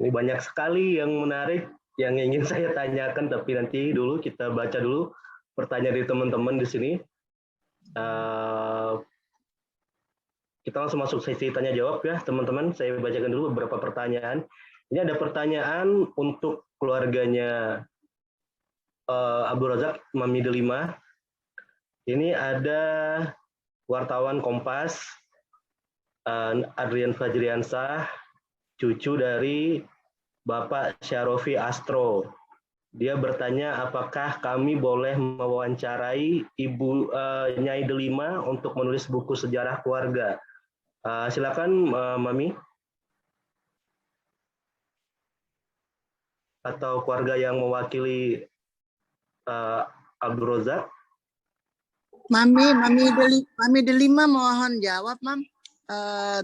Ini banyak sekali yang menarik yang ingin saya tanyakan, tapi nanti dulu kita baca dulu pertanyaan dari teman-teman di sini. Kita langsung masuk sesi tanya jawab ya teman-teman. Saya bacakan dulu beberapa pertanyaan. Ini ada pertanyaan untuk keluarganya Abdul Razak Mami Delima. Ini ada wartawan Kompas Adrian Fajriansah, cucu dari Bapak Syarofi Astro. Dia bertanya apakah kami boleh mewawancarai Ibu Nyai Delima untuk menulis buku sejarah keluarga. Silakan Mami. Atau keluarga yang mewakili Abdul Razak. Mami Delima mohon jawab, Mam.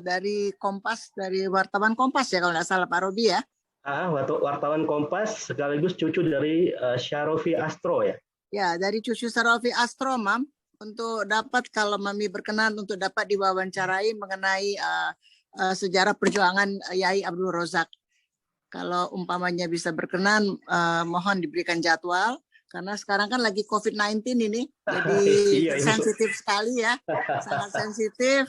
Dari Kompas, dari wartawan Kompas ya kalau nggak salah Pak Robi ya. Wartawan Kompas sekaligus cucu dari Syarofi Astro ya. Ya, dari cucu Syarofi Astro, Mam. Untuk dapat, kalau Mami berkenan untuk dapat diwawancarai mengenai sejarah perjuangan Yai Abdul Razak. Kalau umpamanya bisa berkenan, mohon diberikan jadwal. Karena sekarang kan lagi COVID-19 ini, jadi sensitif sekali ya, sangat sensitif.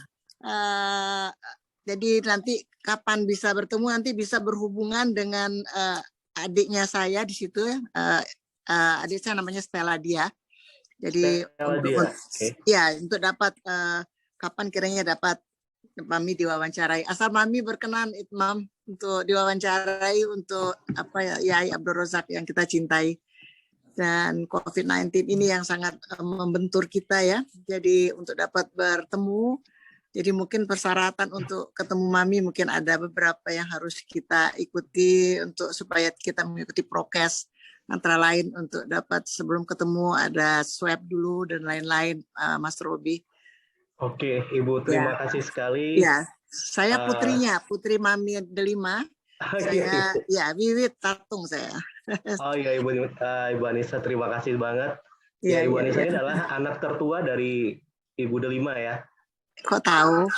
Jadi nanti kapan bisa bertemu, nanti bisa berhubungan dengan adiknya saya di situ ya. Adik saya namanya Stella Dia. Jadi untuk dapat kapan kiranya dapat Mami diwawancarai. Asal Mami berkenan, Mam, untuk diwawancarai untuk Yai Abdul Razak yang kita cintai. Dan COVID-19 ini yang sangat membentur kita ya. Jadi untuk dapat bertemu, jadi mungkin persyaratan untuk ketemu Mami mungkin ada beberapa yang harus kita ikuti untuk supaya kita mengikuti prokes. Antara lain untuk dapat sebelum ketemu ada swab dulu dan lain-lain, Mas Robi. Oke, Ibu, terima kasih sekali. Ya, saya putrinya, Putri Mami Delima. Saya, Wiwit Tatung saya. Oh iya, Ibu Anissa, terima kasih banget. Ya, Ibu Anissa ini adalah anak tertua dari Ibu Delima ya. Kok tahu?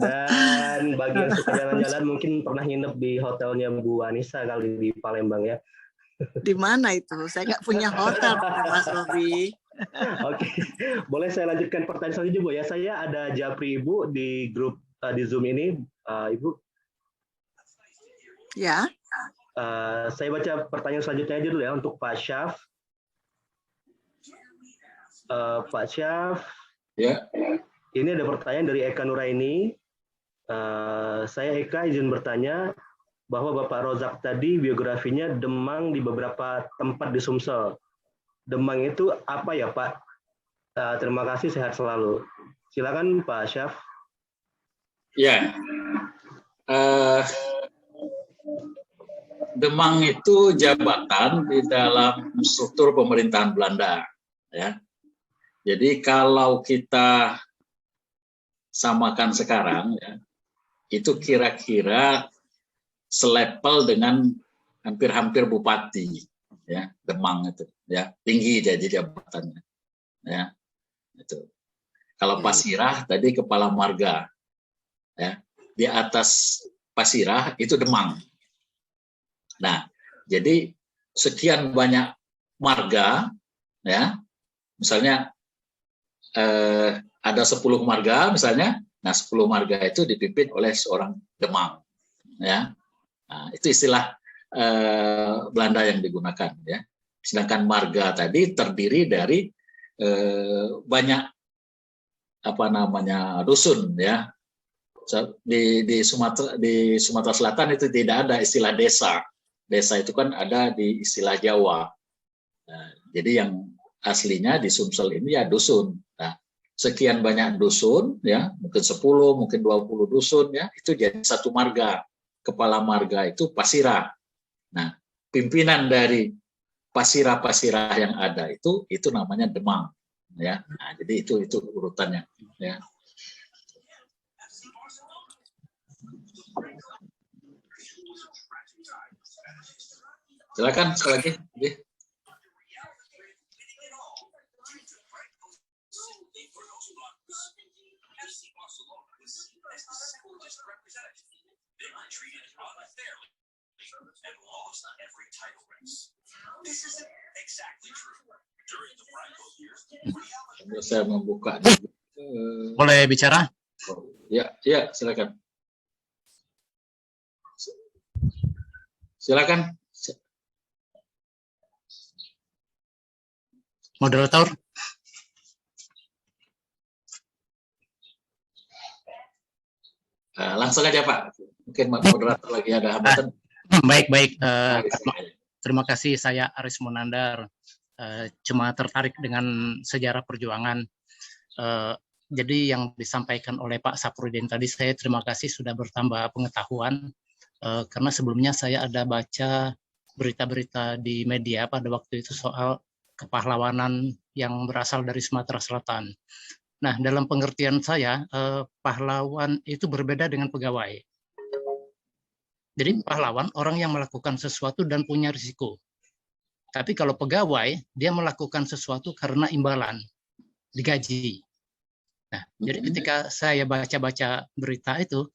Dan bagi yang suka jalan-jalan mungkin pernah nginep di hotelnya Bu Anissa kali di Palembang ya. Di mana itu? Saya nggak punya hotel, Mas Robi. Oke, boleh saya lanjutkan pertanyaan selanjutnya Bu ya. Saya ada Japri Ibu di grup di Zoom ini, Ibu. Ya. Saya baca pertanyaan selanjutnya aja dulu ya untuk Pak Syaf. Pak Syaf. Ya. Ini ada pertanyaan dari Eka Nuraini. Saya Eka izin bertanya bahwa Bapak Razak tadi biografinya Demang di beberapa tempat di Sumsel. Demang itu apa ya Pak? Terima kasih, sehat selalu. Silakan Pak Syaf. Ya, Demang itu jabatan di dalam struktur pemerintahan Belanda. Ya, jadi kalau kita samakan sekarang, ya, itu kira-kira selepel dengan hampir-hampir bupati, ya, Demang itu, ya, tinggi jadi jabatannya, ya, itu. Kalau Pasirah tadi kepala marga, ya, di atas Pasirah itu Demang. Nah, jadi sekian banyak marga, ya, misalnya ada 10 marga misalnya, nah 10 marga itu dipimpin oleh seorang Demang, ya. Nah, itu istilah Belanda yang digunakan, ya. Sedangkan marga tadi terdiri dari banyak dusun, ya. Di Sumatera Selatan itu tidak ada istilah desa. Desa itu kan ada di istilah Jawa. Nah, jadi yang aslinya di Sumsel ini ya dusun. Nah, sekian banyak dusun, ya, mungkin 10, mungkin 20 dusun, ya, itu jadi satu marga. Kepala marga itu Pasirah. Nah, pimpinan dari Pasirah-Pasirah yang ada itu namanya Demang, ya. Nah, jadi itu urutannya, ya. Silakan sekali lagi. Saya membuka. Boleh bicara? Ya, ya, silakan. Silakan. Moderator. Langsung aja Pak. Mungkin moderator lagi ada hambatan. Baik. Terima kasih. Saya Aris Munandar. Cuma tertarik dengan sejarah perjuangan. Jadi yang disampaikan oleh Pak Saprudin tadi, saya terima kasih sudah bertambah pengetahuan. Karena sebelumnya saya ada baca berita-berita di media pada waktu itu soal kepahlawanan yang berasal dari Sumatera Selatan. Nah, dalam pengertian saya, pahlawan itu berbeda dengan pegawai. Jadi pahlawan orang yang melakukan sesuatu dan punya risiko. Tapi kalau pegawai, dia melakukan sesuatu karena imbalan, digaji. Nah, jadi ketika saya baca-baca berita itu,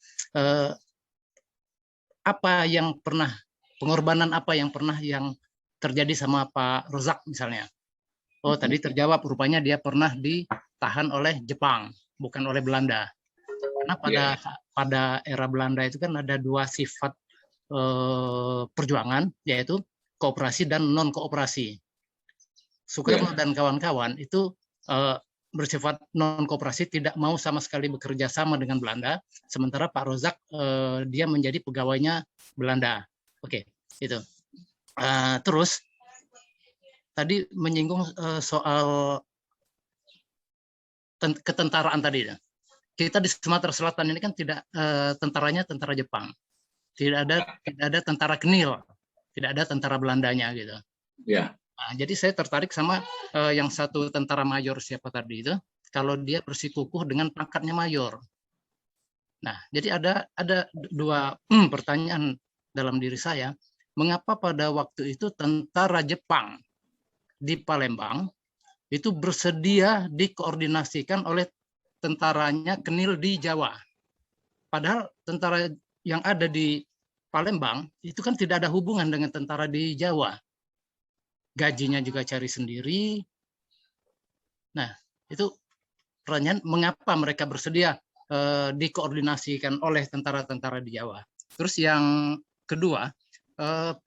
pengorbanan apa yang pernah yang terjadi sama Pak Rozak misalnya. Oh, tadi terjawab, rupanya dia pernah ditahan oleh Jepang, bukan oleh Belanda. Karena pada era Belanda itu kan ada dua sifat perjuangan, yaitu kooperasi dan non-kooperasi. Soekarno dan kawan-kawan itu bersifat non-kooperasi, tidak mau sama sekali bekerja sama dengan Belanda, sementara Pak Rozak dia menjadi pegawainya Belanda. Oke, itu. Terus, tadi menyinggung soal ketentaraan tadi. Kita di Sumatera Selatan ini kan tidak tentaranya tentara Jepang, tidak ada tentara Kenil, tidak ada tentara Belandanya gitu. Ya. Nah, jadi saya tertarik sama yang satu tentara mayor siapa tadi itu, kalau dia bersikukuh dengan pangkatnya mayor. Nah, jadi ada dua pertanyaan dalam diri saya, mengapa pada waktu itu tentara Jepang di Palembang itu bersedia dikoordinasikan oleh tentaranya Kenil di Jawa. Padahal tentara yang ada di Palembang itu kan tidak ada hubungan dengan tentara di Jawa. Gajinya juga cari sendiri. Nah, itu pertanyaan, mengapa mereka bersedia dikoordinasikan oleh tentara-tentara di Jawa. Terus yang kedua,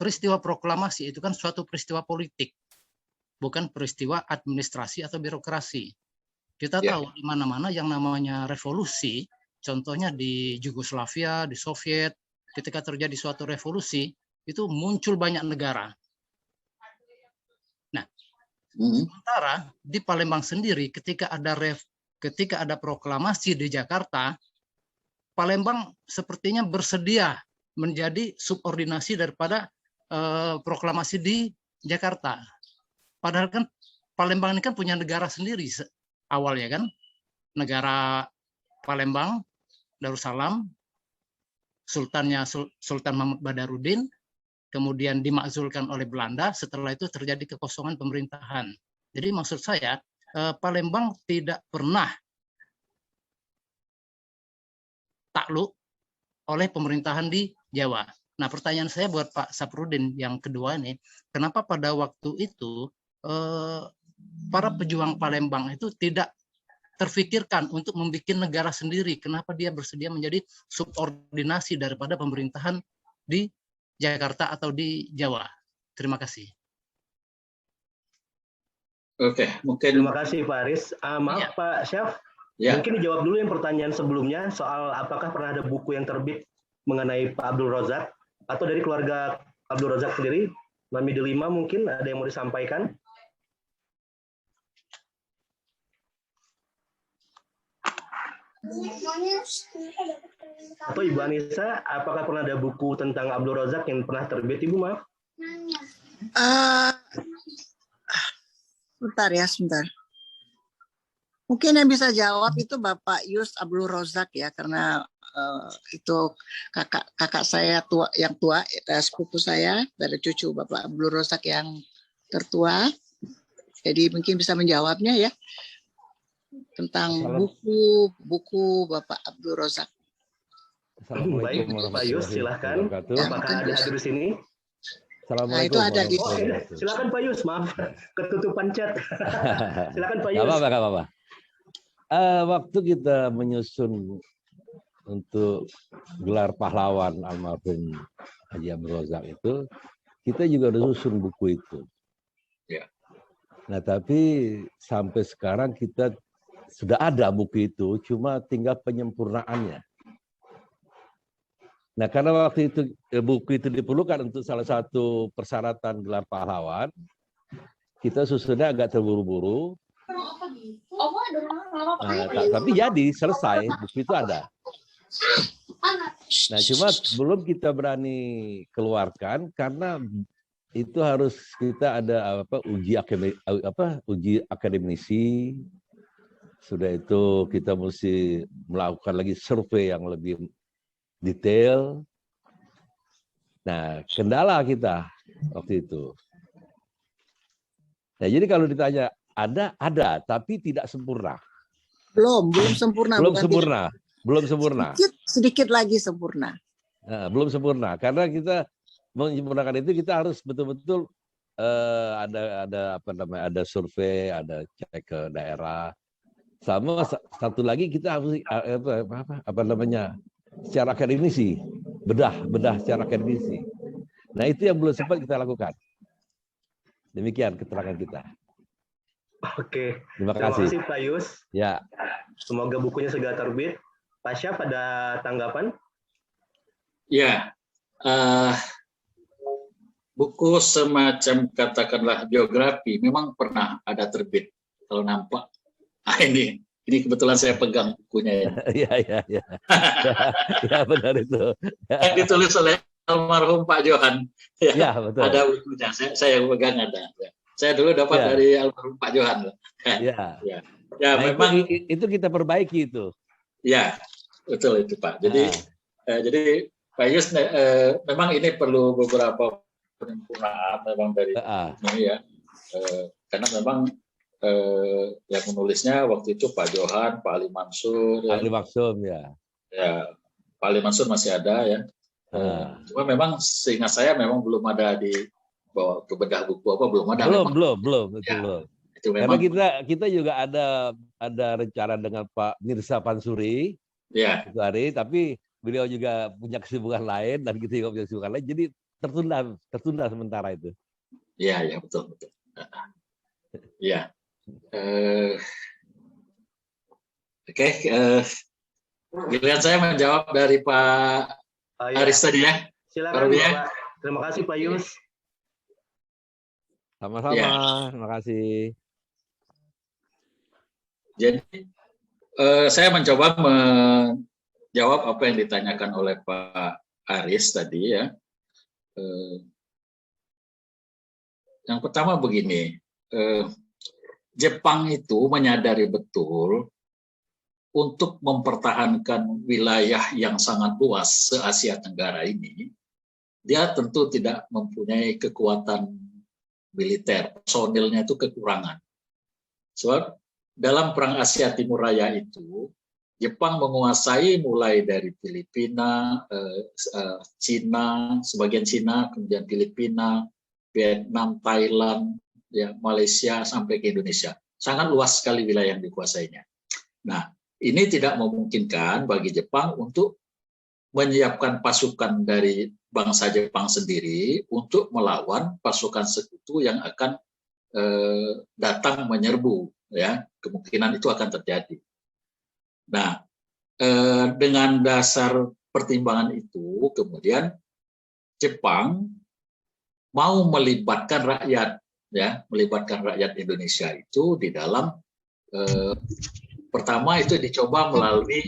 peristiwa proklamasi itu kan suatu peristiwa politik, bukan peristiwa administrasi atau birokrasi. Kita tahu di mana-mana yang namanya revolusi, contohnya di Yugoslavia, di Soviet, ketika terjadi suatu revolusi, itu muncul banyak negara. Nah, sementara di Palembang sendiri, ketika ada proklamasi di Jakarta, Palembang sepertinya bersedia menjadi subordinasi daripada proklamasi di Jakarta. Padahal kan Palembang ini kan punya negara sendiri awalnya kan, negara Palembang, Darussalam, Sultannya Sultan Mahmud Badarudin, kemudian dimakzulkan oleh Belanda, setelah itu terjadi kekosongan pemerintahan. Jadi maksud saya, Palembang tidak pernah takluk oleh pemerintahan di Jawa. Nah, pertanyaan saya buat Pak Saprudin yang kedua nih, kenapa pada waktu itu para pejuang Palembang itu tidak terfikirkan untuk membuat negara sendiri? Kenapa dia bersedia menjadi subordinasi daripada pemerintahan di Jakarta atau di Jawa? Terima kasih. Oke, mungkin. Terima kasih Pak Aris. Maaf Pak Syaf, mungkin dijawab dulu yang pertanyaan sebelumnya soal apakah pernah ada buku yang terbit mengenai Pak Abdul Rozak atau dari keluarga Abdul Rozak sendiri. Mami Delima mungkin ada yang mau disampaikan? Atau Ibu Anissa, apakah pernah ada buku tentang Abdul Rozak yang pernah terbit, Ibu? Maaf. Sebentar. Mungkin yang bisa jawab itu Bapak Yus Abdul Rozak ya, karena itu kakak saya yang tua, sepupu saya, dari cucu Bapak Abdul Rozak yang tertua. Jadi mungkin bisa menjawabnya ya tentang buku Bapak Abdul Rozak. Baik, Pak Yus, silahkan. Apakah ada hadir di sini? Itu Assalamualaikum. ada di silakan Pak Yus, maaf ketutupan chat. Silakan Pak Yus. Gak apa-apa. Waktu kita menyusun untuk gelar pahlawan almarhum Haji Abdul Razak itu, kita juga udah susun buku itu. Ya. Nah, tapi sampai sekarang kita sudah ada buku itu, cuma tinggal penyempurnaannya. Nah, karena waktu itu buku itu diperlukan untuk salah satu persyaratan gelar pahlawan, kita susunnya agak terburu-buru. Tapi jadi selesai, buku itu ada. Nah, cuma belum kita berani keluarkan karena itu harus kita ada uji akademisi. Sudah itu kita mesti melakukan lagi survei yang lebih detail. Nah, kendala kita waktu itu. Nah, jadi kalau ditanya ada, tapi tidak sempurna. Belum sempurna. Belum sempurna. Sedikit lagi sempurna. Nah, belum sempurna karena kita menyempurnakan itu kita harus betul-betul ada survei, ada cek ke daerah. Sama satu lagi kita harus secara akademisi, bedah secara akademisi. Nah, itu yang belum sempat kita lakukan. Demikian keterangan kita. Oke. Terima kasih Pak Yus. Ya. Semoga bukunya segera terbit. Pak Syaf, ada tanggapan? Ya. Buku semacam katakanlah biografi memang pernah ada terbit. Kalau nampak. Ini kebetulan saya pegang bukunya. Iya. Ya, benar itu. Yang ditulis oleh almarhum Pak Johan. Ya, betul. Ada bukunya. Saya yang pegang ada. Saya dulu dapat dari almarhum Pak Johan. Ya. Ya, nah, memang itu kita perbaiki itu. Ya, betul itu Pak. Jadi Pak Yus, memang ini perlu beberapa penyempurnaan memang dari ini ya. Karena memang yang menulisnya waktu itu Pak Johan, Pak Ali Mansur. Ali Maksum ya. Ya, Pak Ali Mansur masih ada ya. Cuma memang seingat saya memang belum ada di bawa ke bedah buku belum ada. Belum. Itu memang. Karena kita juga ada rencana dengan Pak Mirsa Pansuri. Ya. Itu hari, tapi beliau juga punya kesibukan lain dan kita juga punya kesibukan lain. Jadi tertunda sementara itu. Iya, betul. Iya. Oke, giliran saya menjawab dari Pak Aris tadi ya. Silakan Pak. Terima kasih Pak Yus. Sama-sama, terima kasih. Jadi saya mencoba menjawab apa yang ditanyakan oleh Pak Aris tadi ya. Yang pertama begini. Jepang itu menyadari betul untuk mempertahankan wilayah yang sangat luas se-Asia Tenggara ini, dia tentu tidak mempunyai kekuatan militer, personilnya itu kekurangan. Sebab dalam Perang Asia Timur Raya itu, Jepang menguasai mulai dari Filipina, Cina, sebagian Cina, kemudian Filipina, Vietnam, Thailand, ya, Malaysia sampai ke Indonesia. Sangat luas sekali wilayah yang dikuasainya. Nah, ini tidak memungkinkan bagi Jepang untuk menyiapkan pasukan dari bangsa Jepang sendiri untuk melawan pasukan sekutu yang akan datang menyerbu. Ya, kemungkinan itu akan terjadi. Nah, dengan dasar pertimbangan itu, kemudian Jepang mau melibatkan rakyat. Ya, melibatkan rakyat Indonesia itu di dalam pertama itu dicoba melalui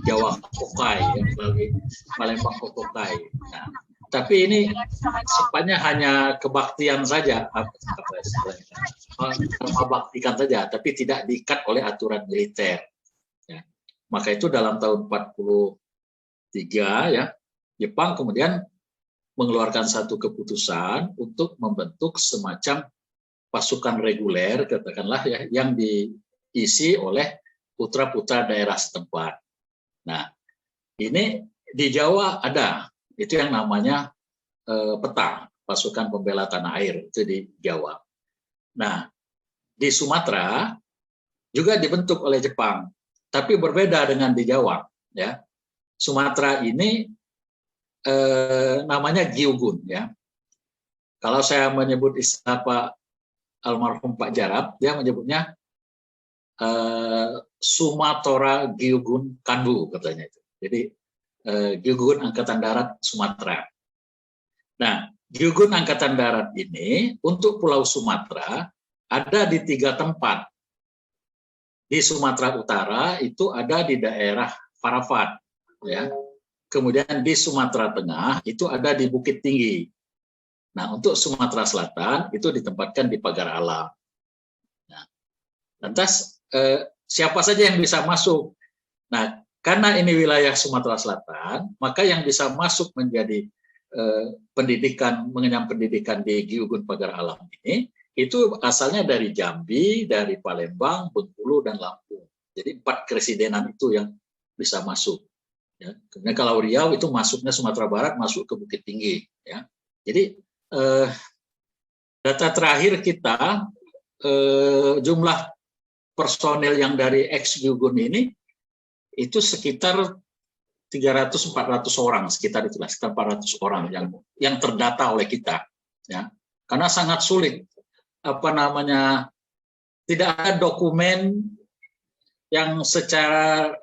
Jawa Kokai, ya, melalui Palembang Kokai. Nah, tapi ini sifatnya hanya kebaktian saja, membaktikan saja, tapi tidak diikat oleh aturan militer. Ya. Maka itu dalam tahun 43 ya, Jepang kemudian mengeluarkan satu keputusan untuk membentuk semacam pasukan reguler, katakanlah ya, yang diisi oleh putra-putra daerah setempat. Nah, ini di Jawa ada, itu yang namanya PETA, Pasukan Pembela Tanah Air, itu di Jawa. Nah, di Sumatera juga dibentuk oleh Jepang, tapi berbeda dengan di Jawa. Ya, Sumatera ini namanya Gyugun. Ya, kalau saya menyebut istilah Pak almarhum Pak Jarab, dia menyebutnya Sumatera Gyugun Kanbu katanya itu. Jadi Gyugun Angkatan Darat Sumatera. Nah, Gyugun Angkatan Darat ini untuk Pulau Sumatera ada di 3 tempat. Di Sumatera Utara itu ada di daerah Farafat, ya. Kemudian di Sumatera Tengah itu ada di Bukit Tinggi. Nah, untuk Sumatera Selatan itu ditempatkan di Pagar Alam. Nah, lantas siapa saja yang bisa masuk? Nah, karena ini wilayah Sumatera Selatan, maka yang bisa masuk menjadi pendidikan, mengenyam pendidikan di Gyugun Pagar Alam ini, itu asalnya dari Jambi, dari Palembang, Bengkulu, dan Lampung. Jadi 4 keresidenan itu yang bisa masuk. Ya. Kemudian kalau Riau itu masuknya Sumatera Barat, masuk ke Bukit Tinggi. Ya. Jadi data terakhir kita, jumlah personil yang dari ex-Gyugun ini, itu sekitar 300-400 orang, sekitar itulah, sekitar 400 orang yang terdata oleh kita. Ya. Karena sangat sulit, tidak ada dokumen yang secara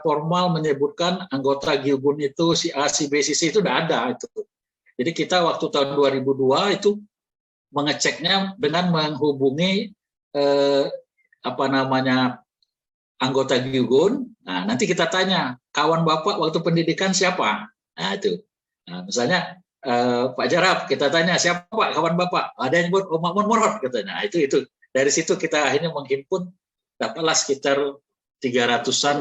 formal menyebutkan anggota Gyugun itu si A, si B, si C, itu tidak ada itu. Jadi kita waktu tahun 2002 itu mengeceknya dengan menghubungi anggota Gyugun. Nah, nanti kita tanya, kawan Bapak waktu pendidikan siapa? Nah, itu. Nah, misalnya Pak Jarab, kita tanya, siapa Pak kawan Bapak? Ada yang nyebut Makmun Murad, katanya. Nah, itu. Dari situ kita akhirnya menghimpun, dapatlah sekitar 300-an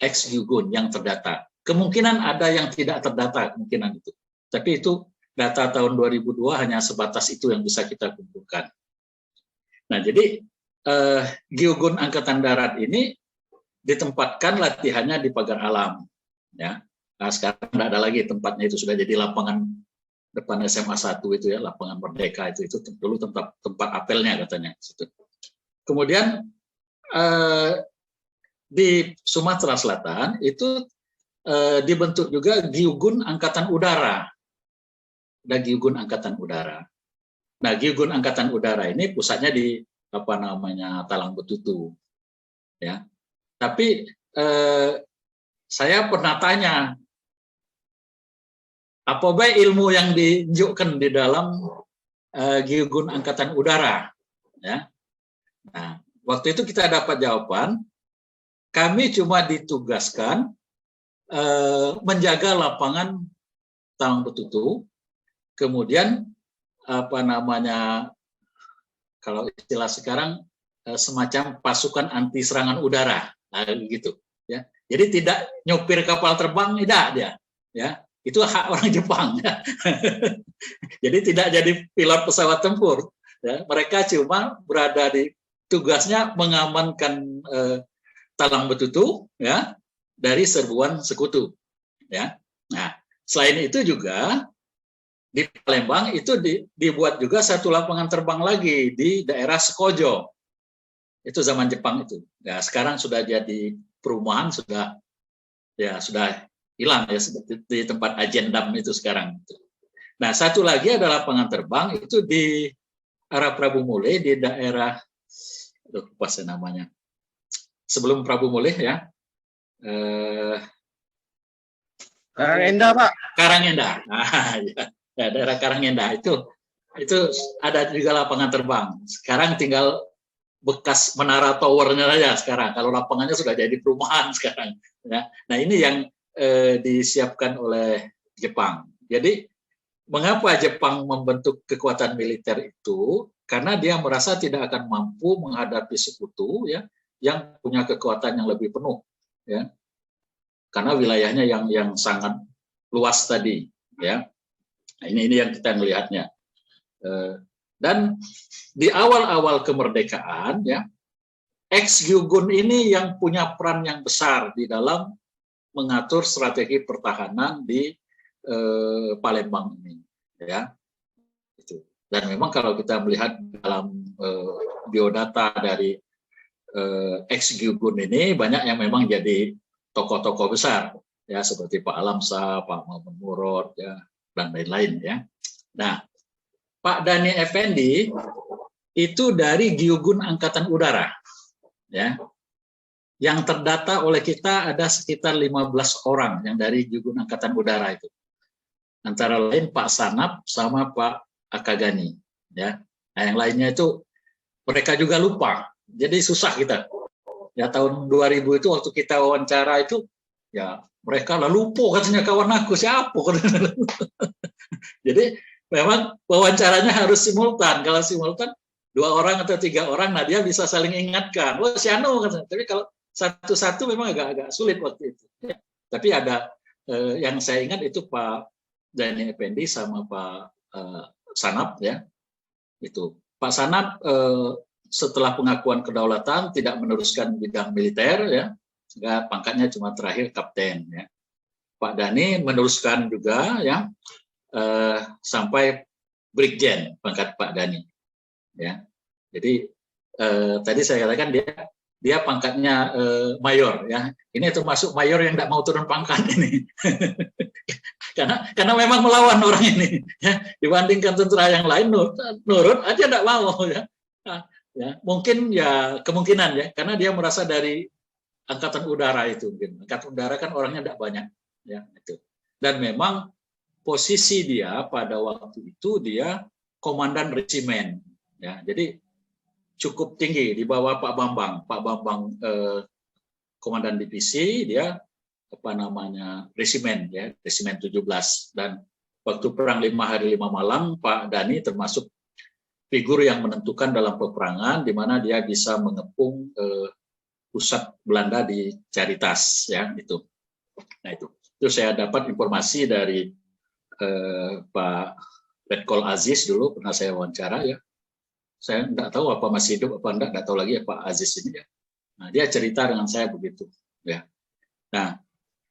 ex-Gyugun yang terdata. Kemungkinan ada yang tidak terdata, kemungkinan itu. Tapi itu data tahun 2002 hanya sebatas itu yang bisa kita kumpulkan. Nah, jadi Gyugun Angkatan Darat ini ditempatkan latihannya di Pagar Alam. Ya. Nah, sekarang tidak ada lagi tempatnya, itu sudah jadi lapangan depan SMA 1 itu ya, lapangan Merdeka itu dulu tempat apelnya katanya. Kemudian di Sumatera Selatan itu dibentuk juga Gyugun Angkatan Udara. Ada Gyugun Angkatan Udara. Nah, Gyugun Angkatan Udara ini pusatnya di Talang Betutu. Ya. Tapi saya pernah tanya, apa baik ilmu yang ditunjukkan di dalam Gyugun Angkatan Udara? Ya. Nah, waktu itu kita dapat jawaban, kami cuma ditugaskan menjaga lapangan Talang Betutu, kemudian kalau istilah sekarang semacam pasukan anti serangan udara. Nah, gitu ya. Jadi tidak nyopir kapal terbang, tidak dia, ya. Itu hak orang Jepang. Ya. Jadi tidak jadi pilot pesawat tempur. Ya. Mereka cuma berada di tugasnya mengamankan Talang Betutu, ya, dari serbuan sekutu. Ya. Nah, selain itu juga di Palembang itu dibuat juga satu lapangan terbang lagi di daerah Sekojo. Itu zaman Jepang itu. Ya, sekarang sudah jadi perumahan, sudah hilang ya, di tempat Ajendam itu sekarang. Nah, satu lagi ada lapangan terbang itu di arah Prabu Muleh, di daerah lupa saya namanya. Sebelum Prabu Muleh ya. Karangenda, Pak. Karangenda. Nah, ya, daerah Karangenda itu ada juga lapangan terbang. Sekarang tinggal bekas menara towernya saja sekarang. Kalau lapangannya sudah jadi perumahan sekarang. Ya. Nah, ini yang disiapkan oleh Jepang. Jadi mengapa Jepang membentuk kekuatan militer itu? Karena dia merasa tidak akan mampu menghadapi sekutu ya yang punya kekuatan yang lebih penuh, ya. Karena wilayahnya yang sangat luas tadi, ya. Nah, ini yang kita melihatnya. Dan di awal-awal kemerdekaan, ya, ex-Gyugun ini yang punya peran yang besar di dalam mengatur strategi pertahanan di Palembang ini, ya. Itu. Dan memang kalau kita melihat dalam biodata dari ex-Gyugun ini, banyak yang memang jadi tokoh-tokoh besar, ya, seperti Pak Alamsa, Pak Muhammad Murad, ya, dan lain-lain, ya. Nah, Pak Dhani Effendi itu dari Gyugun Angkatan Udara, ya. Yang terdata oleh kita ada sekitar 15 orang yang dari Gyugun Angkatan Udara itu. Antara lain Pak Sanap sama Pak Akagani, ya. Nah, yang lainnya itu mereka juga lupa. Jadi susah kita. Ya, tahun 2000 itu waktu kita wawancara itu, ya mereka lah lupa katanya kawan aku siapa. Jadi memang wawancaranya harus simultan. Kalau simultan 2 orang atau 3 orang, nah dia bisa saling ingatkan. Oh, si Anu katanya. Tapi kalau satu-satu memang agak sulit waktu itu. Ya. Tapi ada yang saya ingat itu Pak Dhani Effendi sama Pak Sanap, ya. Itu Pak Sanap setelah pengakuan kedaulatan tidak meneruskan bidang militer, ya, sehingga pangkatnya cuma terakhir kapten, ya. Pak Dhani meneruskan juga, ya, sampai brigjen pangkat Pak Dhani, ya. Jadi tadi saya katakan dia pangkatnya mayor, ya. Ini termasuk mayor yang tidak mau turun pangkat ini. karena memang melawan orang ini, ya. Dibandingkan tentara yang lain nurut aja tidak mau, ya. Ya, mungkin ya kemungkinan, ya, karena dia merasa dari angkatan udara itu, mungkin angkatan udara kan orangnya tidak banyak, ya, itu. Dan memang posisi dia pada waktu itu dia komandan resimen, ya, jadi cukup tinggi di bawah Pak Bambang. Pak Bambang komandan divisi, dia apa namanya resimen, ya, resimen 17. Dan waktu perang 5 hari 5 malam Pak Dhani termasuk figur yang menentukan dalam peperangan, di mana dia bisa mengepung pusat Belanda di Caritas, ya, itu. Nah, itu saya dapat informasi dari Pak Letkol Aziz dulu, pernah saya wawancara, ya. Saya tidak tahu apa masih hidup apa enggak tahu lagi, ya, Pak Aziz ini, ya. Nah, dia cerita dengan saya begitu, ya. Nah,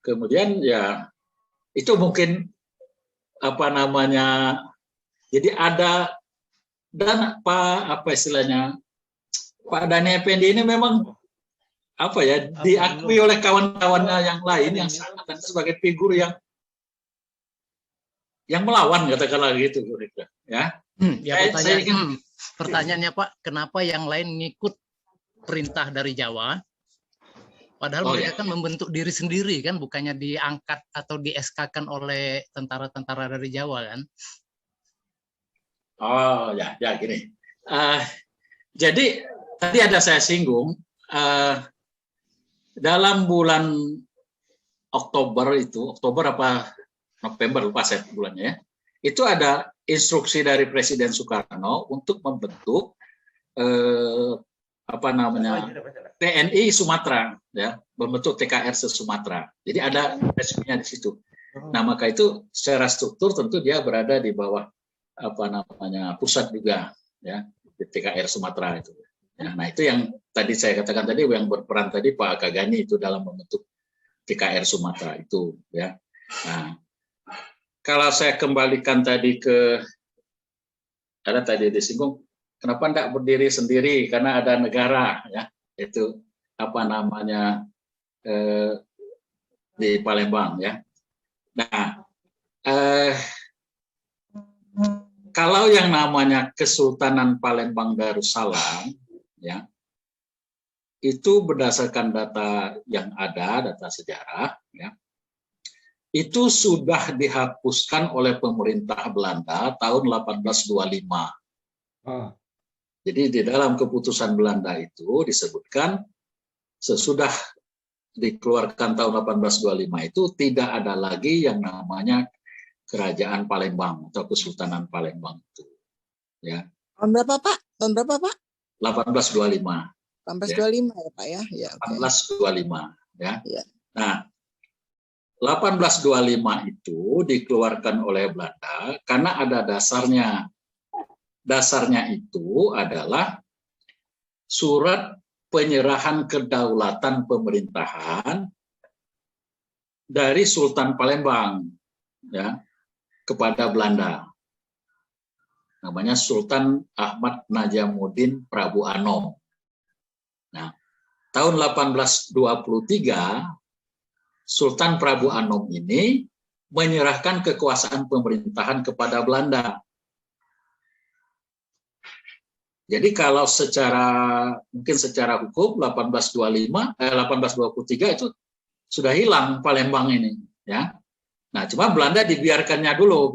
kemudian ya itu mungkin apa namanya, jadi ada. Dan apa istilahnya, Pak Dhani Effendi ini memang apa ya, diakui oleh kawan-kawannya yang lain yang sangat sebagai figur yang melawan, katakanlah gitu, ya. Ya, pertanyaannya Pak, kenapa yang lain ngikut perintah dari Jawa, padahal mereka kan membentuk diri sendiri, kan, bukannya diangkat atau di SK-kan oleh tentara-tentara dari Jawa, kan? Oh ya, gini. Jadi tadi ada saya singgung dalam bulan Oktober apa November, lupa saya bulannya, ya. Itu ada instruksi dari Presiden Soekarno untuk membentuk apa namanya TNI Sumatera, ya, membentuk TKR se-Sumatera. Jadi ada resminya di situ. Nah, maka itu secara struktur tentu dia berada di bawah apa namanya pusat juga, ya, di TKR Sumatera itu. Ya, nah, itu yang tadi saya katakan tadi, yang berperan tadi Pak Akagani itu dalam membentuk TKR Sumatera itu, ya. Nah, kalau saya kembalikan tadi ada tadi disinggung kenapa tidak berdiri sendiri, karena ada negara, ya, itu apa namanya di Palembang, ya. Nah, kalau yang namanya Kesultanan Palembang Darussalam, ya, itu berdasarkan data yang ada, data sejarah, ya, itu sudah dihapuskan oleh pemerintah Belanda tahun 1825. Jadi di dalam keputusan Belanda itu disebutkan sesudah dikeluarkan tahun 1825 itu tidak ada lagi yang namanya Kerajaan Palembang atau Kesultanan Palembang itu, ya. Tahun berapa, Pak? Tahun berapa, Pak? 1825. 1825, ya, Pak, ya. Ya, okay. 1825, ya. Ya. Nah, 1825 itu dikeluarkan oleh Belanda karena ada dasarnya. Dasarnya itu adalah surat penyerahan kedaulatan pemerintahan dari Sultan Palembang, ya, kepada Belanda. Namanya Sultan Ahmad Najamuddin Prabu Anom. Nah, tahun 1823 Sultan Prabu Anom ini menyerahkan kekuasaan pemerintahan kepada Belanda. Jadi kalau mungkin secara hukum 1823 itu sudah hilang Palembang ini, ya. Nah, cuma Belanda biarkanlah dulu,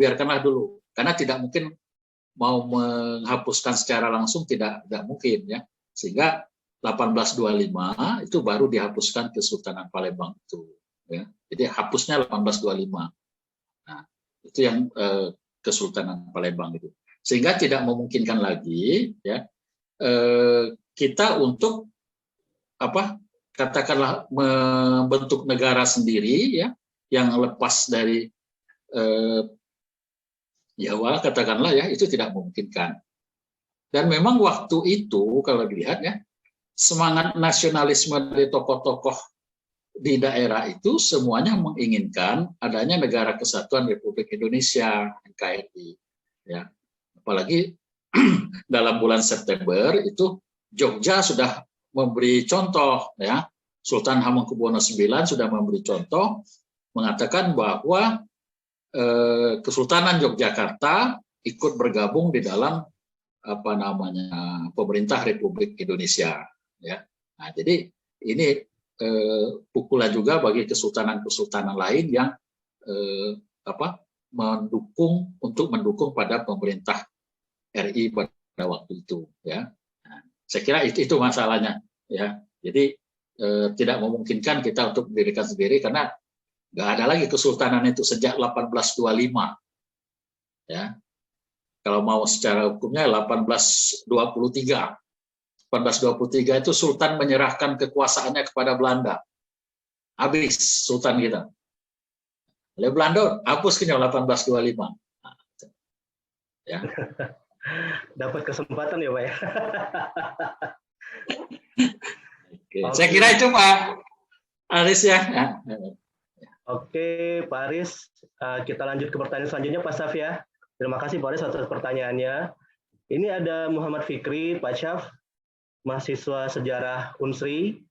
karena tidak mungkin mau menghapuskan secara langsung, tidak mungkin, ya. Sehingga 1825 itu baru dihapuskan Kesultanan Palembang itu, ya. Jadi hapusnya 1825. Nah, itu yang Kesultanan Palembang itu. Sehingga tidak memungkinkan lagi, ya, kita untuk katakanlah membentuk negara sendiri, ya, yang lepas dari Jawa, katakanlah, ya, itu tidak memungkinkan. Dan memang waktu itu kalau dilihat, ya, semangat nasionalisme dari tokoh-tokoh di daerah itu semuanya menginginkan adanya Negara Kesatuan Republik Indonesia, NKRI, ya. Apalagi dalam bulan September itu Jogja sudah memberi contoh, ya. Sultan Hamengkubuwono IX sudah memberi contoh mengatakan bahwa Kesultanan Yogyakarta ikut bergabung di dalam pemerintah Republik Indonesia, ya. Nah, jadi ini pukulan juga bagi kesultanan-kesultanan lain yang mendukung pada pemerintah RI pada waktu itu, ya. Nah, saya kira itu masalahnya, ya. Jadi tidak memungkinkan kita untuk mendirikan sendiri karena nggak ada lagi kesultanan itu sejak 1825, ya. Kalau mau secara hukumnya 1823. 1823 itu Sultan menyerahkan kekuasaannya kepada Belanda. Habis Sultan kita. Oleh Belanda hapusnya 1825. Ya. Dapat kesempatan ya, Pak, ya. Oke. Saya kira itu, Pak Aris, ya. Oke, Pak Aris, kita lanjut ke pertanyaan selanjutnya, Pak Syaf, ya. Terima kasih Pak Aris atas pertanyaannya. Ini ada Muhammad Fikri, Pak Syaf, mahasiswa sejarah Unsri.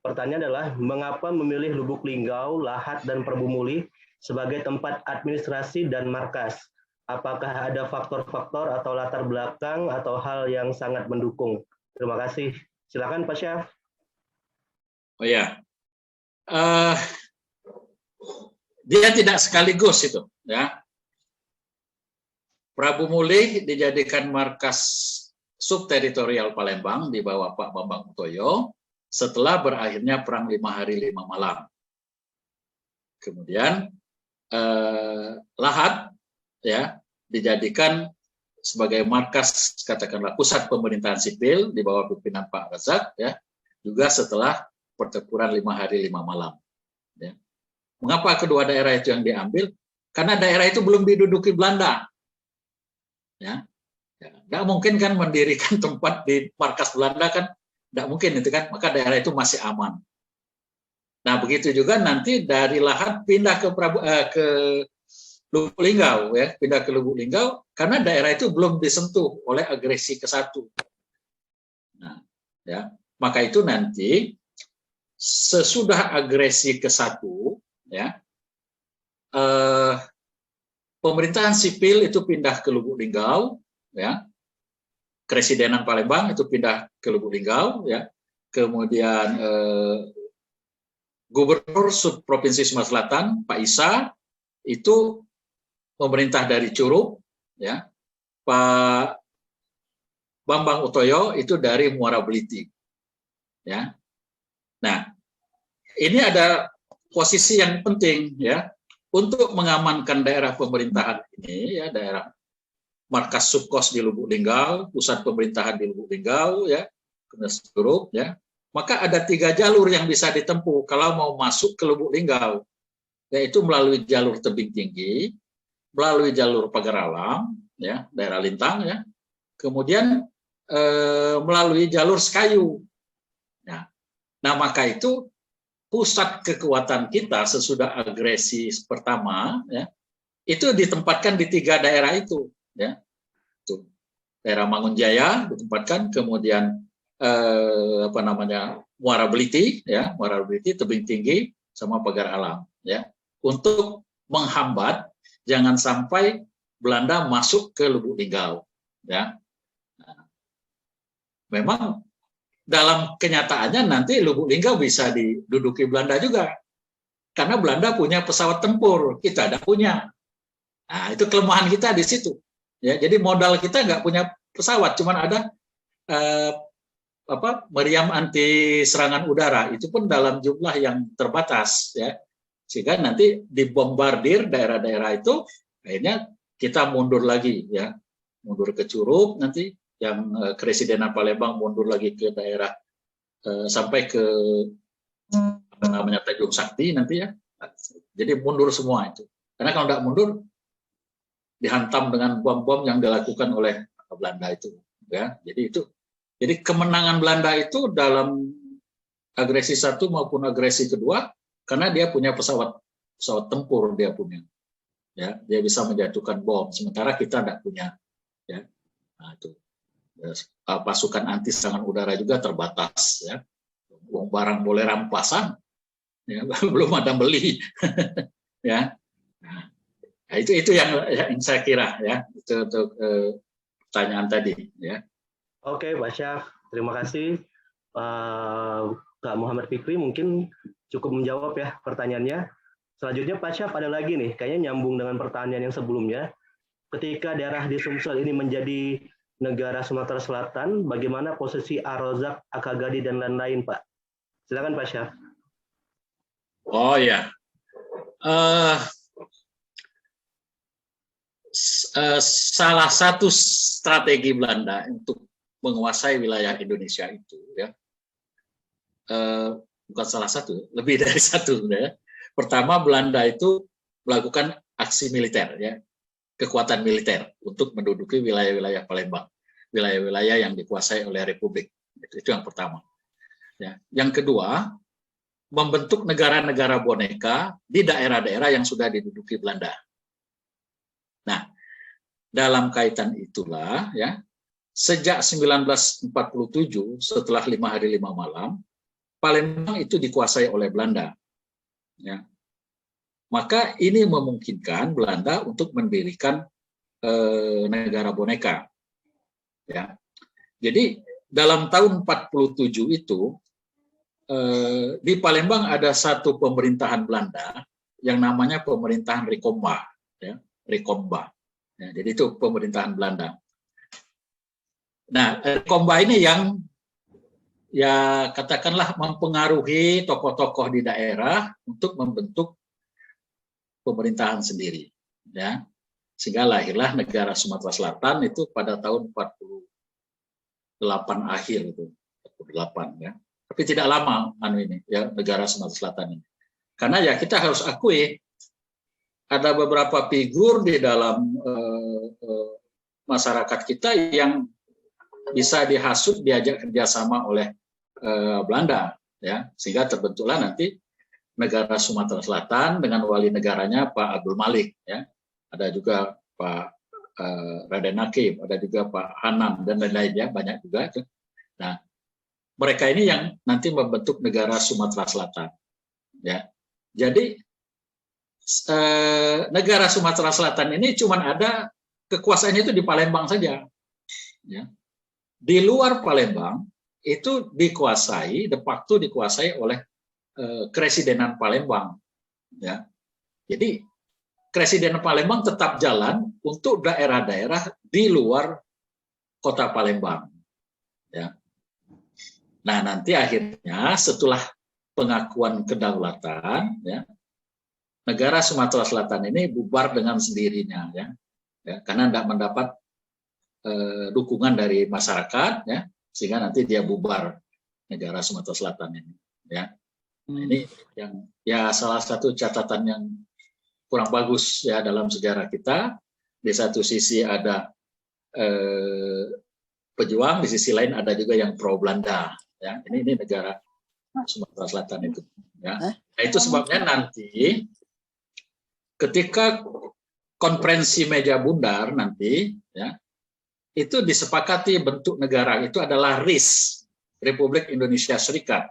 Pertanyaan adalah, mengapa memilih Lubuk Linggau, Lahat, dan Perbumulih sebagai tempat administrasi dan markas? Apakah ada faktor-faktor atau latar belakang atau hal yang sangat mendukung? Terima kasih. Silakan Pak Syaf. Oh ya, dia tidak sekaligus itu, ya. Perbumulih dijadikan markas subteritorial Palembang di bawah Pak Bambang Utoyo setelah berakhirnya Perang 5 Hari 5 Malam. Kemudian Lahat, ya, dijadikan sebagai markas, katakanlah pusat pemerintahan sipil di bawah pimpinan Pak Razak, ya, juga setelah pertempuran 5 Hari 5 Malam. Ya. Mengapa kedua daerah itu yang diambil? Karena daerah itu belum diduduki Belanda. Ya. Nggak mungkin kan mendirikan tempat di markas Belanda, kan nggak mungkin itu kan, maka daerah itu masih aman. Nah, begitu juga nanti dari Lahat pindah ke Lubuk Linggau, ya, pindah ke Lubuk Linggau karena daerah itu belum disentuh oleh agresi ke-1. Nah, ya, maka itu nanti sesudah agresi ke-1, ya, pemerintahan sipil itu pindah ke Lubuk Linggau, ya. Kresidenan Palembang itu pindah ke Lubuk Linggau, ya. Kemudian Gubernur Provinsi Sumatera Selatan Pak Isa itu pemerintah dari Curup, ya. Pak Bambang Utoyo itu dari Muara Beliti, ya. Nah, ini ada posisi yang penting, ya, untuk mengamankan daerah pemerintahan ini, ya, daerah markas subkos di Lubuk Linggau, pusat pemerintahan di Lubuk Linggau, ya, Curup, ya. Maka ada 3 jalur yang bisa ditempuh kalau mau masuk ke Lubuk Linggau, yaitu melalui jalur tebing tinggi, melalui jalur pagar alam, ya, daerah Lintang, ya, kemudian melalui jalur Sekayu. Nah, maka itu pusat kekuatan kita sesudah agresi pertama, ya, itu ditempatkan di 3 daerah itu, ya. Itu. Daerah Mangunjaya ditempatkan, kemudian Muara Beliti, ya, Muara Beliti, Tebing Tinggi, sama Pagar Alam, ya, untuk menghambat jangan sampai Belanda masuk ke Lubuk Linggau, ya. Nah, memang dalam kenyataannya nanti Lubuk Linggau bisa diduduki Belanda juga, karena Belanda punya pesawat tempur, kita tidak punya. Nah, itu kelemahan kita di situ, ya. Jadi modal kita nggak punya pesawat, cuman ada meriam anti serangan udara, itu pun dalam jumlah yang terbatas, ya, sehingga nanti dibombardir daerah-daerah itu, akhirnya kita mundur lagi, ya, mundur ke Curug, nanti yang Kresidenan Palembang mundur lagi ke daerah sampai ke Tanjung Sakti nanti, ya. Jadi mundur semua itu, karena kalau tidak mundur dihantam dengan bom-bom yang dilakukan oleh Belanda itu, ya. Jadi kemenangan Belanda itu dalam agresi 1 maupun agresi kedua, karena dia punya pesawat tempur, dia punya, ya, dia bisa menjatuhkan bom, sementara kita tidak punya, ya. Nah, itu pasukan anti serangan udara juga terbatas, ya. Barang boleh rampasan, ya, belum ada beli, ya. Nah, itu yang saya kira, ya, itu untuk pertanyaan tadi, ya. Oke, Pak Syaf, terima kasih. Kak Muhammad Fikri mungkin cukup menjawab, ya, pertanyaannya. Selanjutnya Pak Syaf ada lagi nih, kayaknya nyambung dengan pertanyaan yang sebelumnya. Ketika daerah di Sumsel ini menjadi negara Sumatera Selatan, bagaimana posisi Arozak, Akagadi, dan lain-lain, Pak? Silakan Pak Syaf. Oh ya, salah satu strategi Belanda untuk menguasai wilayah Indonesia itu, ya, bukan salah satu, lebih dari satu, ya. Pertama, Belanda itu melakukan aksi militer, ya, kekuatan militer untuk menduduki wilayah-wilayah Palembang, wilayah-wilayah yang dikuasai oleh Republik. Itu yang pertama. Ya. Yang kedua, membentuk negara-negara boneka di daerah-daerah yang sudah diduduki Belanda. Nah, dalam kaitan itulah, ya, sejak 1947, setelah 5 hari 5 malam, Palembang itu dikuasai oleh Belanda. Ya. Maka ini memungkinkan Belanda untuk mendirikan negara boneka. Ya. Jadi dalam tahun 47 itu, di Palembang ada satu pemerintahan Belanda yang namanya pemerintahan Rikomba. Ya. Rikomba. Ya, jadi itu pemerintahan Belanda. Nah, Rikomba ini yang, ya, katakanlah mempengaruhi tokoh-tokoh di daerah untuk membentuk pemerintahan sendiri, ya, sehingga lahirlah negara Sumatera Selatan itu pada tahun 48 akhir itu, 48, ya. Tapi tidak lama ini, ya, negara Sumatera Selatan ini, karena ya kita harus akui ada beberapa figur di dalam masyarakat kita yang bisa dihasut, diajak kerjasama oleh Belanda, ya, sehingga terbentuklah nanti negara Sumatera Selatan dengan wali negaranya Pak Abdul Malik, ya, ada juga Pak Raden Nakib, ada juga Pak Hanan dan lain-lain, ya, banyak juga itu. Nah, mereka ini yang nanti membentuk negara Sumatera Selatan, ya. Jadi negara Sumatera Selatan ini cuma ada kekuasaannya itu di Palembang saja, ya. Di luar Palembang itu dikuasai, de facto dikuasai oleh Kresidenan Palembang, ya. Jadi Kresidenan Palembang tetap jalan untuk daerah-daerah di luar kota Palembang, ya. Nah, nanti akhirnya setelah pengakuan kedaulatan, ya, negara Sumatera Selatan ini bubar dengan sendirinya, ya, karena tidak mendapat dukungan dari masyarakat, ya, sehingga nanti dia bubar negara Sumatera Selatan ini, ya. Nah, ini yang, ya, salah satu catatan yang kurang bagus, ya, dalam sejarah kita. Di satu sisi ada pejuang, di sisi lain ada juga yang pro Belanda, ya. Ini negara Sumatera Selatan itu. Ya. Nah, itu sebabnya nanti ketika konferensi meja bundar nanti, ya, itu disepakati bentuk negara itu adalah RIS, Republik Indonesia Serikat.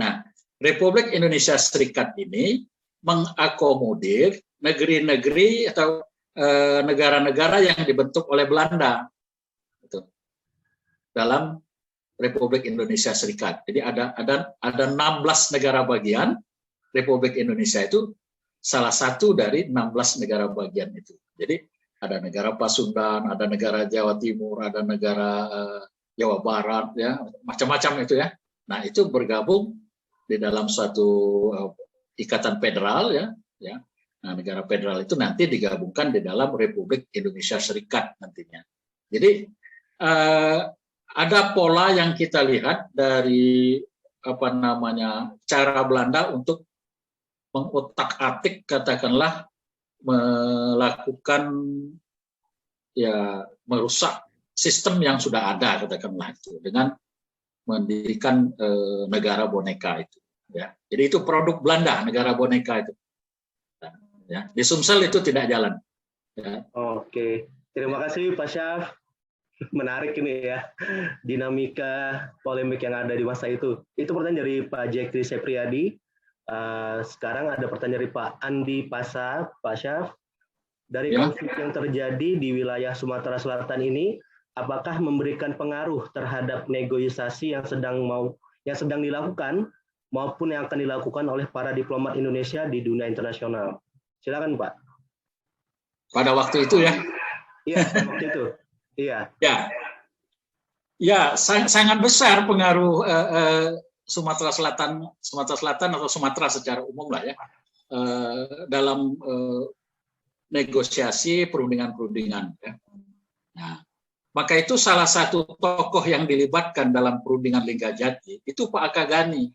Nah, Republik Indonesia Serikat ini mengakomodir negeri-negeri atau negara-negara yang dibentuk oleh Belanda gitu, dalam Republik Indonesia Serikat. Jadi ada 16 negara bagian. Republik Indonesia itu salah satu dari 16 negara bagian itu. Jadi ada negara Pasundan, ada negara Jawa Timur, ada negara Jawa Barat, ya, macam-macam itu ya. Nah, itu bergabung di dalam suatu ikatan federal, ya. Nah, negara federal itu nanti digabungkan di dalam Republik Indonesia Serikat nantinya. Jadi ada pola yang kita lihat dari cara Belanda untuk mengotak-atik, katakanlah melakukan, ya, merusak sistem yang sudah ada, katakanlah itu, dengan mendirikan negara boneka itu, ya. Jadi itu produk Belanda, negara boneka itu, ya. Di Sumsel itu tidak jalan, ya. Oke, terima kasih Pak Syaf. Menarik ini ya, dinamika polemik yang ada di masa itu. Itu pertanyaan dari Pak Jekri Sepriadi. Sekarang ada pertanyaan dari Pak Andi Pasa, Pak Syaf. Dari konflik yang terjadi di wilayah Sumatera Selatan ini, apakah memberikan pengaruh terhadap negosiasi yang sedang dilakukan maupun yang akan dilakukan oleh para diplomat Indonesia di dunia internasional? Silakan Pak. Pada waktu itu ya? Iya, pada waktu itu. Iya. Ya, sangat besar pengaruh Sumatera Selatan atau Sumatera secara umum lah ya, dalam negosiasi perundingan. Ya. Nah, maka itu salah satu tokoh yang dilibatkan dalam perundingan Linggajati itu Pak Akagani.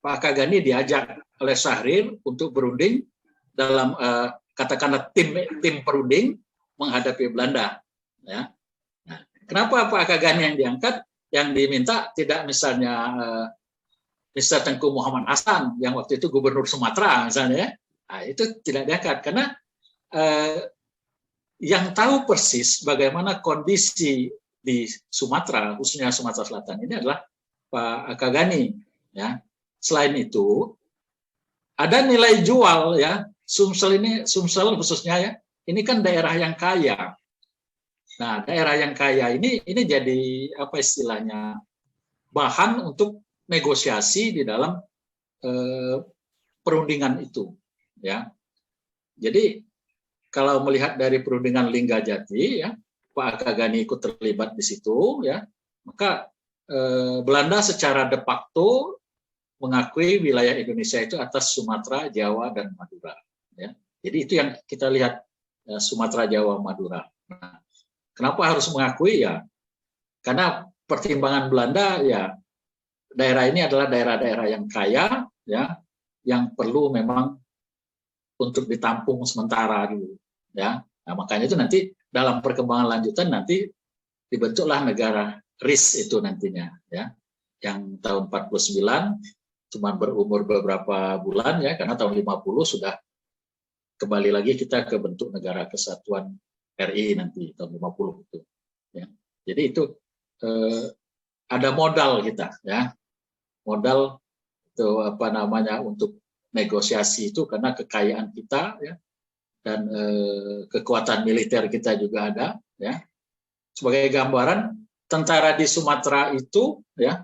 Pak Akagani diajak oleh Syahrir untuk berunding dalam katakanlah tim perunding menghadapi Belanda. Ya. Nah, kenapa Pak Akagani yang diangkat? Yang diminta tidak misalnya Mr. Tengku Muhammad Hasan yang waktu itu gubernur Sumatera misalnya, ya. Nah, itu tidak diangkat karena yang tahu persis bagaimana kondisi di Sumatera, khususnya Sumatera Selatan ini adalah Pak Akagani. Ya. Selain itu ada nilai jual, ya. Sumsel khususnya, ya, ini kan daerah yang kaya. Nah, daerah yang kaya ini jadi apa istilahnya, bahan untuk negosiasi di dalam perundingan itu, ya. Jadi kalau melihat dari perundingan Linggajati, ya, Pak Akagani ikut terlibat di situ, ya, maka Belanda secara de facto mengakui wilayah Indonesia itu atas Sumatera, Jawa, dan Madura, ya. Jadi itu yang kita lihat, Sumatera, Jawa, Madura. Nah, kenapa harus mengakui? Ya, karena pertimbangan Belanda, ya, daerah ini adalah daerah-daerah yang kaya, ya, yang perlu memang untuk ditampung sementara dulu, ya. Nah, makanya itu nanti dalam perkembangan lanjutan nanti dibentuklah negara RIS itu nantinya, ya, yang tahun 49 cuma berumur beberapa bulan, ya, karena tahun 50 sudah kembali lagi kita ke bentuk negara kesatuan RI nanti tahun 50 itu, ya. Jadi itu ada modal kita, ya, modal itu apa namanya untuk negosiasi itu karena kekayaan kita, ya, dan kekuatan militer kita juga ada, ya. Sebagai gambaran, tentara di Sumatera itu, ya,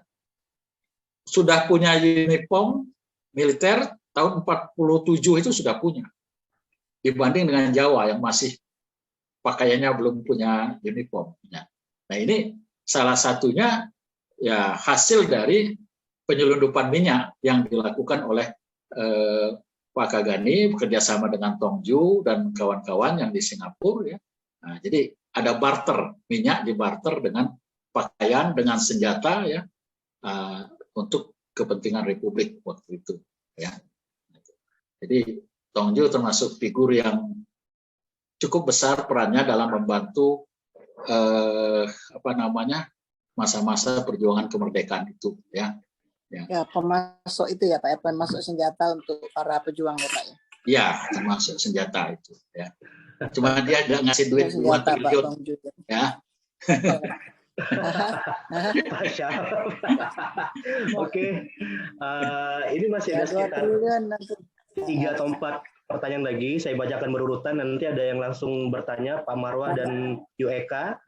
sudah punya uniform militer tahun 47 itu sudah punya, dibanding dengan Jawa yang masih pakaiannya belum punya uniform. Nah, ini salah satunya, ya, hasil dari penyelundupan minyak yang dilakukan oleh Pak Akagani bekerjasama dengan Tongju dan kawan-kawan yang di Singapura, ya. Nah, jadi ada barter, minyak dibarter dengan pakaian, dengan senjata, ya, untuk kepentingan Republik waktu itu, ya. Jadi Tongju termasuk figur yang cukup besar perannya dalam membantu masa-masa perjuangan kemerdekaan itu, ya. Ya, pemasok itu ya Pak, ya, pemasok senjata untuk para pejuang ya Pak ya. Ya, termasuk senjata itu ya. Cuma dia nggak ngasih duit 2 triliun ya. Pak Syaf. Oke, ini masih ada sekitar 3 atau 4 pertanyaan lagi. Saya bacakan berurutan, nanti ada yang langsung bertanya, Pak Marwah dan Yueka.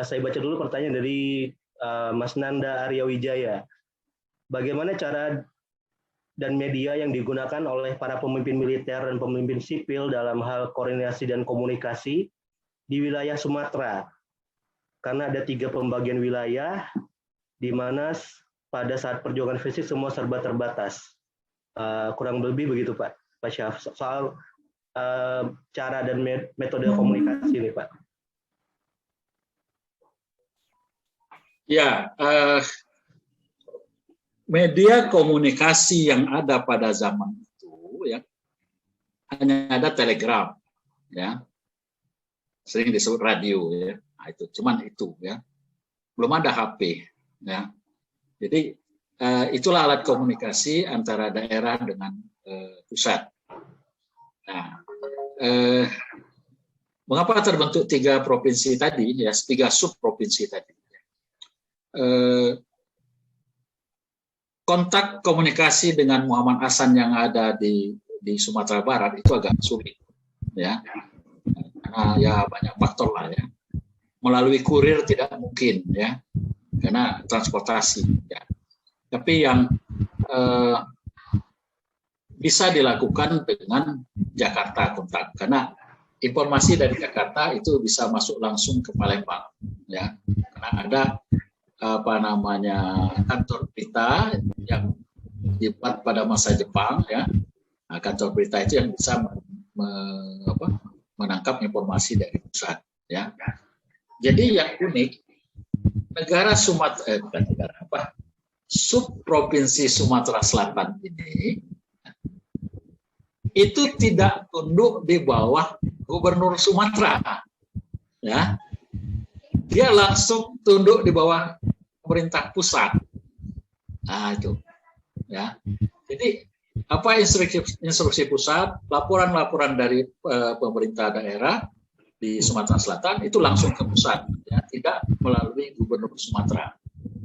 Saya baca dulu pertanyaan dari Mas Nanda Arya Wijaya. Bagaimana cara dan media yang digunakan oleh para pemimpin militer dan pemimpin sipil dalam hal koordinasi dan komunikasi di wilayah Sumatera? Karena ada 3 pembagian wilayah, di mana pada saat perjuangan fisik semua serba terbatas. Kurang lebih begitu Pak Syaf, soal cara dan metode komunikasi ini Pak. Ya, media komunikasi yang ada pada zaman itu ya hanya ada telegram ya, sering disebut radio ya. Nah, itu cuman itu ya, belum ada HP ya. Jadi itulah alat komunikasi antara daerah dengan pusat. Nah, mengapa terbentuk 3 provinsi tadi ya, 3 subprovinsi tadi? Kontak komunikasi dengan Muhammad Hasan yang ada di Sumatera Barat itu agak sulit ya, karena ya banyak faktor lah ya. Melalui kurir tidak mungkin ya, karena transportasi ya. Tapi yang bisa dilakukan dengan Jakarta kontak, karena informasi dari Jakarta itu bisa masuk langsung ke Palembang ya, karena ada kantor berita yang dibuat pada masa Jepang ya. Nah, kantor berita itu yang bisa menangkap informasi dari pusat ya. Jadi yang unik, subprovinsi Sumatera Selatan ini itu tidak tunduk di bawah Gubernur Sumatera ya. Dia langsung tunduk di bawah pemerintah pusat. Nah, itu. Ya. Jadi apa instruksi pusat, laporan-laporan dari pemerintah daerah di Sumatera Selatan itu langsung ke pusat, ya, tidak melalui Gubernur Sumatera.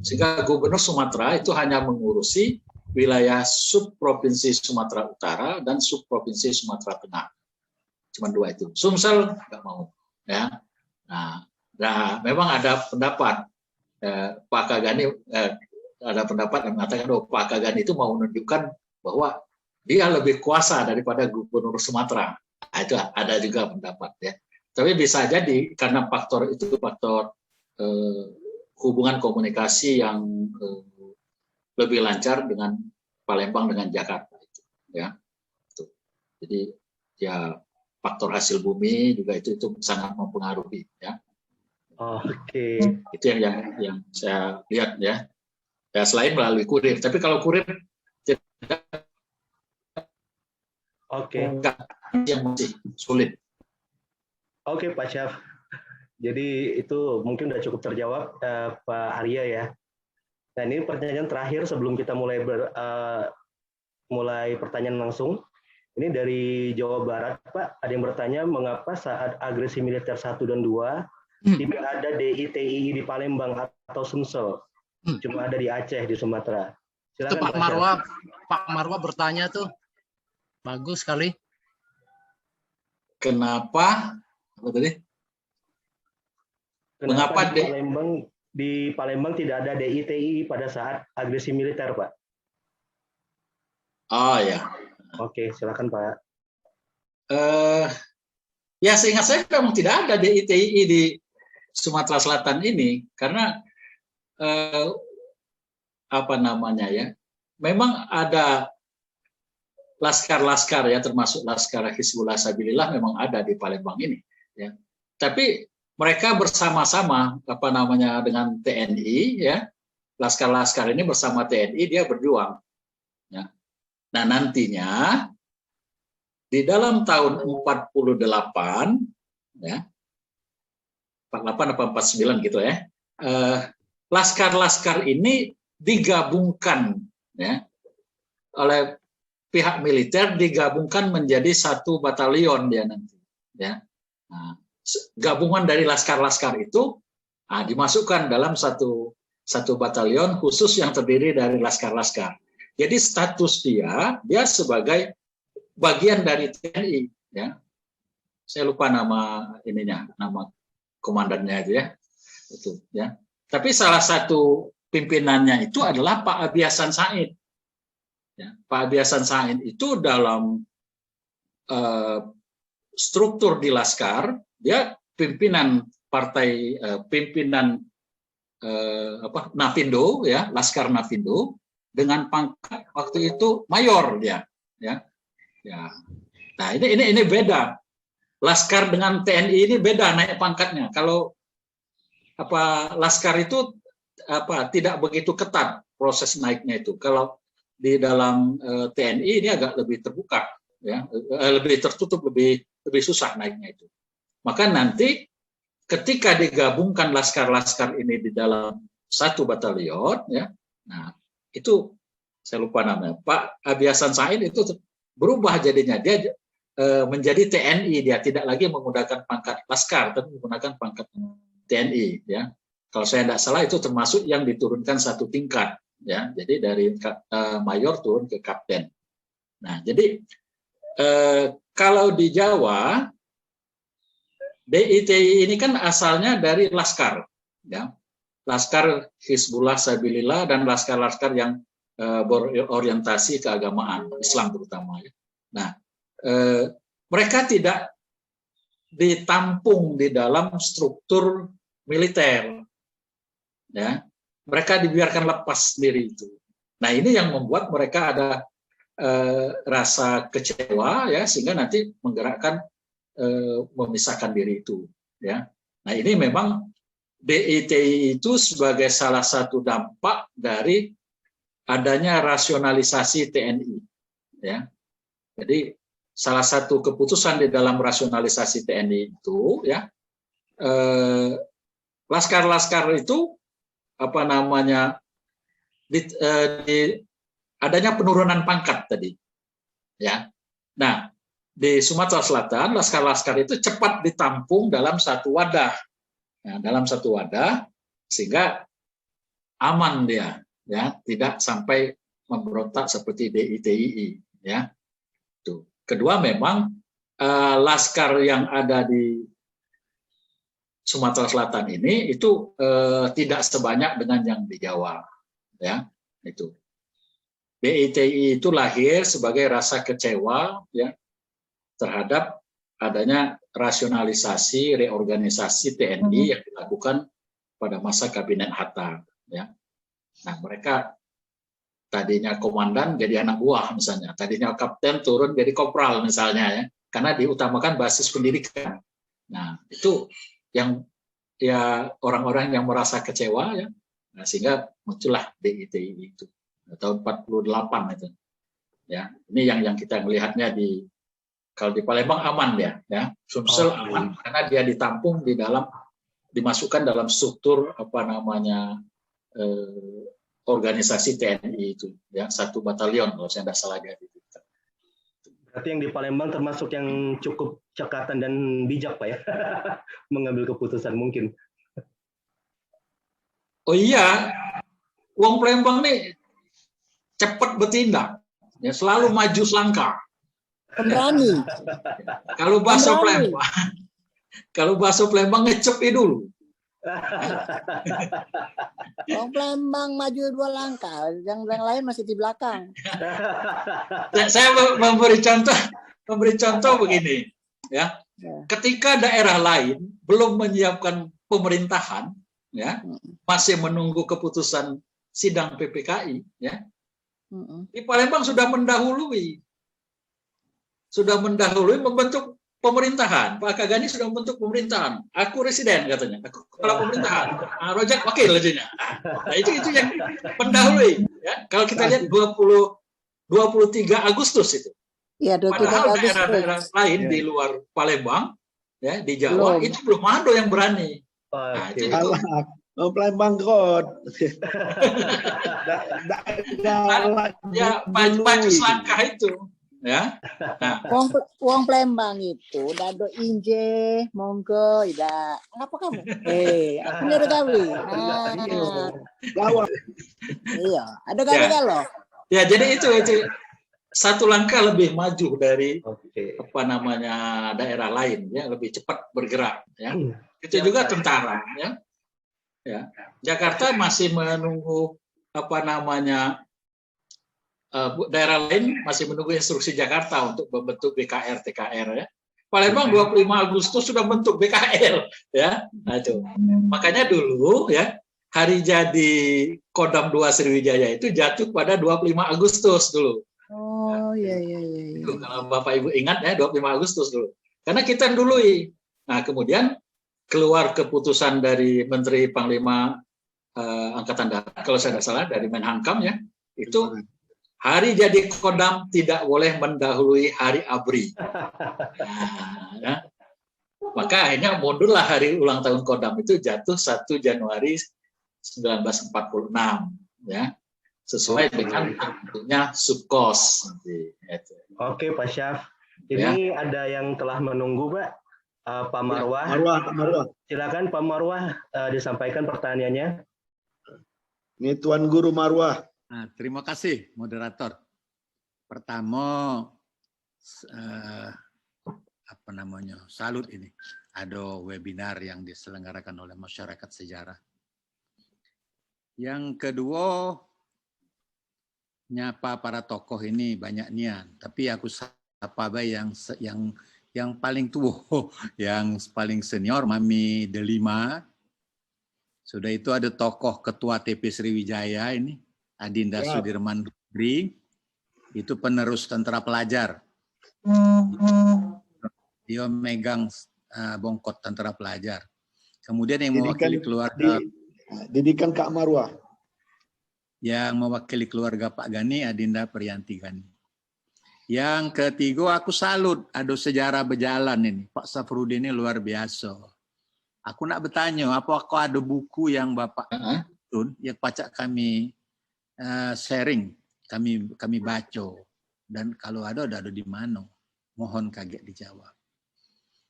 Sehingga Gubernur Sumatera itu hanya mengurusi wilayah subprovinsi Sumatera Utara dan subprovinsi Sumatera Tengah. Cuma 2 itu. Sumsel nggak mau. Ya. Nah, memang ada pendapat Pak Kagani ada pendapat yang mengatakan Pak Kagani itu mau menunjukkan bahwa dia lebih kuasa daripada Gubernur Sumatera. Nah, itu ada juga pendapat ya. Tapi bisa jadi karena faktor itu faktor hubungan komunikasi yang lebih lancar dengan Palembang dengan Jakarta itu ya. Jadi ya faktor hasil bumi juga itu sangat mempengaruhi ya. Oke. Itu yang saya lihat ya. Ya selain melalui kurir, tapi kalau kurir tidak. Yang masih sulit. Oke, Pak Syaf. Jadi itu mungkin sudah cukup terjawab Pak Arya ya. Nah, ini pertanyaan terakhir sebelum kita mulai pertanyaan langsung. Ini dari Jawa Barat, Pak. Ada yang bertanya mengapa saat agresi militer 1 dan 2 tidak ada DITII di Palembang atau Sumsel, cuma ada di Aceh, di Sumatera. Silakan, itu Pak Marwah bertanya tuh, bagus sekali. Kenapa? Apa tadi? Kenapa di Palembang tidak ada DITII pada saat agresi militer, Pak? Oh ya. Oke, silakan Pak. Ya seingat saya memang tidak ada DITII di Sumatera Selatan ini karena memang ada laskar-laskar ya, termasuk laskar Hizbullah Sabilillah memang ada di Palembang ini ya. Tapi mereka bersama-sama dengan TNI ya, laskar-laskar ini bersama TNI dia berjuang ya. Nah, nantinya di dalam tahun 48 ya, 48 atau 49 gitu ya, laskar-laskar ini digabungkan ya oleh pihak militer, digabungkan menjadi satu batalion dia nanti ya. Nah, gabungan dari laskar-laskar itu dimasukkan dalam satu batalion khusus yang terdiri dari laskar-laskar. Jadi status dia sebagai bagian dari TNI ya. Saya lupa nama komandannya itu ya. Itu ya. Tapi salah satu pimpinannya itu adalah Pak Abi Hasan Said. Ya, Pak Abi Hasan Said itu dalam struktur di Laskar, dia pimpinan partai, Nafindo ya, Laskar Nafindo dengan pangkat waktu itu mayor dia ya. Nah, ini beda. Laskar dengan TNI ini beda naik pangkatnya. Kalau Laskar itu tidak begitu ketat proses naiknya itu. Kalau di dalam TNI ini agak lebih terbuka ya, lebih tertutup, lebih susah naiknya itu. Maka nanti ketika digabungkan laskar-laskar ini di dalam satu batalion ya, nah itu saya lupa namanya, Pak Abi Hasan Said itu berubah jadinya, dia menjadi TNI, dia tidak lagi menggunakan pangkat laskar tapi menggunakan pangkat TNI ya. Kalau saya tidak salah itu termasuk yang diturunkan satu tingkat ya, jadi dari mayor turun ke kapten. Nah, jadi kalau di Jawa DITI ini kan asalnya dari laskar ya, laskar Hizbullah Sabilillah dan laskar-laskar yang berorientasi keagamaan Islam terutama ya. Nah, mereka tidak ditampung di dalam struktur militer ya, mereka dibiarkan lepas sendiri itu. Nah, ini yang membuat mereka ada rasa kecewa ya, sehingga nanti menggerakkan memisahkan diri itu ya. Nah, ini memang DITI itu sebagai salah satu dampak dari adanya rasionalisasi TNI ya. Jadi salah satu keputusan di dalam rasionalisasi TNI itu ya, laskar-laskar itu adanya penurunan pangkat tadi ya. Nah, di Sumatera Selatan laskar-laskar itu cepat ditampung dalam satu wadah. Nah, dalam satu wadah sehingga aman dia ya, tidak sampai memberontak seperti DITI ya. Tuh. Kedua, memang laskar yang ada di Sumatera Selatan ini itu tidak sebanyak dengan yang di Jawa ya. Itu DITI itu lahir sebagai rasa kecewa ya terhadap adanya rasionalisasi reorganisasi TNI yang dilakukan pada masa Kabinet Hatta ya. Nah, mereka tadinya komandan jadi anak buah misalnya, tadinya kapten turun jadi kopral misalnya ya, karena diutamakan basis pendidikan. Nah, itu yang ya orang-orang yang merasa kecewa ya, nah, sehingga muncullah DITI itu tahun 48 itu ya. Ini yang kita melihatnya di, kalau di Palembang aman dia ya, Sumsel aman karena dia ditampung di dalam, dimasukkan dalam struktur organisasi TNI itu ya, satu batalion kalau saya tidak salah dia. Berarti yang di Palembang termasuk yang cukup cekatan dan bijak Pak ya, mengambil keputusan mungkin. Oh iya, wong Palembang nih cepat bertindak, ya selalu maju selangkah. Pemberani. Kalau bahasa Palembang, ngecepi dulu. Wong Palembang maju 2 langkah, yang lain masih di belakang. Saya memberi contoh begini, ya. Ketika daerah lain belum menyiapkan pemerintahan, ya, masih menunggu keputusan sidang PPKI, ya. Di Palembang sudah mendahului membentuk pemerintahan. Pak Kagani sudah membentuk pemerintahan. Aku residen katanya. Aku kepala pemerintahan. Rojak wakil aja. Nah, itu yang mendahului. Ya. Kalau kita lihat 23 Agustus itu. Ya, padahal daerah-daerah lain di luar Palembang, ya di Jawa itu belum ada yang berani. Nah, Palembang God. Ya, baju selangkah itu. Ya. Nah. Wong Palembang itu dado inje monggo ida. Apa kamu? Aku nggak gawe. Gawat. Iya, ada gawe loh. Ya, jadi itu satu langkah lebih maju dari daerah lain, ya, lebih cepat bergerak, ya. Itu juga tentara, ya. Ya. Jakarta masih menunggu daerah lain masih menunggu instruksi Jakarta untuk membentuk BKR TKR, ya. Palembang 25 Agustus sudah bentuk BKR, ya. Nah, itu. Makanya dulu, ya, hari jadi Kodam 2 Sriwijaya itu jatuh pada 25 Agustus dulu. Oh, iya. Itu, kalau Bapak Ibu ingat, ya, 25 Agustus dulu. Karena kita dului. Nah, kemudian keluar keputusan dari Menteri Panglima Angkatan Darat, kalau saya tidak salah, dari Menhankam, ya, itu hari jadi Kodam tidak boleh mendahului hari ABRI. Nah, ya. Maka akhirnya mundurlah hari ulang tahun Kodam itu jatuh 1 Januari 1946, ya, sesuai dengan bentuknya Subkos. Oke, Pak Syaf. Ini ya. Ada yang telah menunggu, Pak. Pak Marwah. Marwah. Silakan Pak Marwah disampaikan pertanyaannya. Ini Tuan Guru Marwah. Nah, terima kasih, moderator. Pertama, salut ini. Ada webinar yang diselenggarakan oleh Masyarakat Sejarah. Yang kedua, nyapa para tokoh ini banyak nian. Tapi aku sapa yang paling tua, yang paling senior, Mami Delima. Sudah itu ada tokoh Ketua TP Sriwijaya ini. Adinda Sudirman Dubri, itu penerus tentara pelajar. Dia megang bongkot tentara pelajar. Kemudian yang mewakili keluarga didikan Kak Marwah. Yang mewakili keluarga Pak Gani, Adinda Priyanti Gani. Yang ketiga, aku salut ada sejarah berjalan ini. Pak Safrudin ini luar biasa. Aku nak bertanya, apakah ada buku yang Bapak yang pacak kami sharing, kami baca, dan kalau ada di mana, mohon kaget dijawab.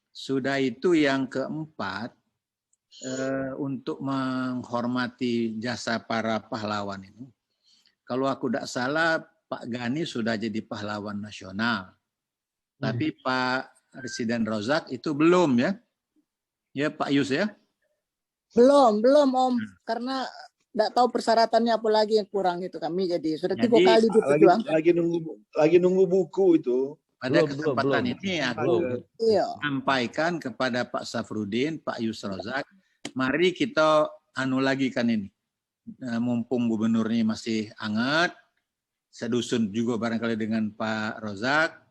Sudah itu yang keempat, untuk menghormati jasa para pahlawan ini. Kalau aku tidak salah, Pak Gani sudah jadi pahlawan nasional, tapi Pak Residen Rozak itu belum, ya? Ya Pak Yus, ya? Belum Om, karena tidak tahu persyaratannya apa lagi yang kurang itu kami jadi sudah 3 kali diperjuang. Lagi nunggu buku itu. Pada kesempatan ini aku sampaikan kepada Pak Safrudin, Pak Yus Rozak, mari kita lagi kan ini, mumpung gubernurnya masih hangat, sedusun juga barangkali dengan Pak Rozak,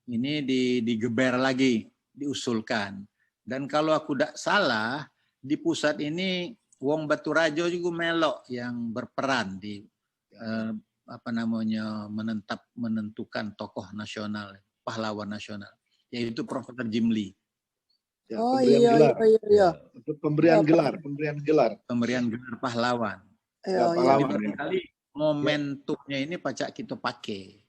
ini digeber lagi, diusulkan. Dan kalau aku tidak salah, di pusat ini Wong Baturajo juga melok yang berperan di menentukan tokoh nasional, pahlawan nasional, yaitu Profesor Jim Lee. Ya, iya. Pemberian gelar pahlawan. Pahlawan. Barangkali momentumnya ini pacak kita pakai.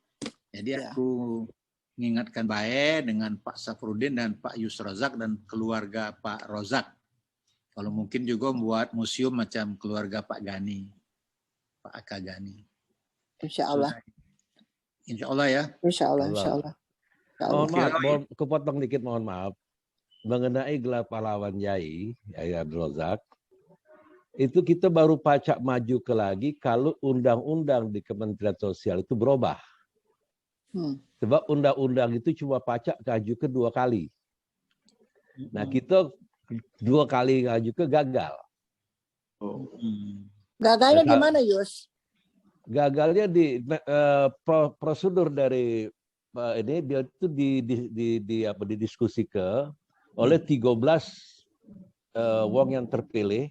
Jadi aku mengingatkan baik dengan Pak Safrudin dan Pak Yus Rozak dan keluarga Pak Rozak. Kalau mungkin juga membuat museum macam keluarga Pak Gani, Pak Aka Gani. Insya Allah. Insya Allah, ya. Insya Allah. Mohon maaf, kepotong dikit, mohon maaf. Mengenai gelar pahlawan Yai Rozak, itu kita baru pacak maju ke lagi kalau undang-undang di Kementerian Sosial itu berubah. Sebab undang-undang itu cuma pacak maju ke 2 kali. Nah, kita 2 kali maju ke gagal. Gagalnya di mana, Yus? Gagalnya di prosedur dari ini dia itu didiskusikan oleh 13 wong yang terpilih,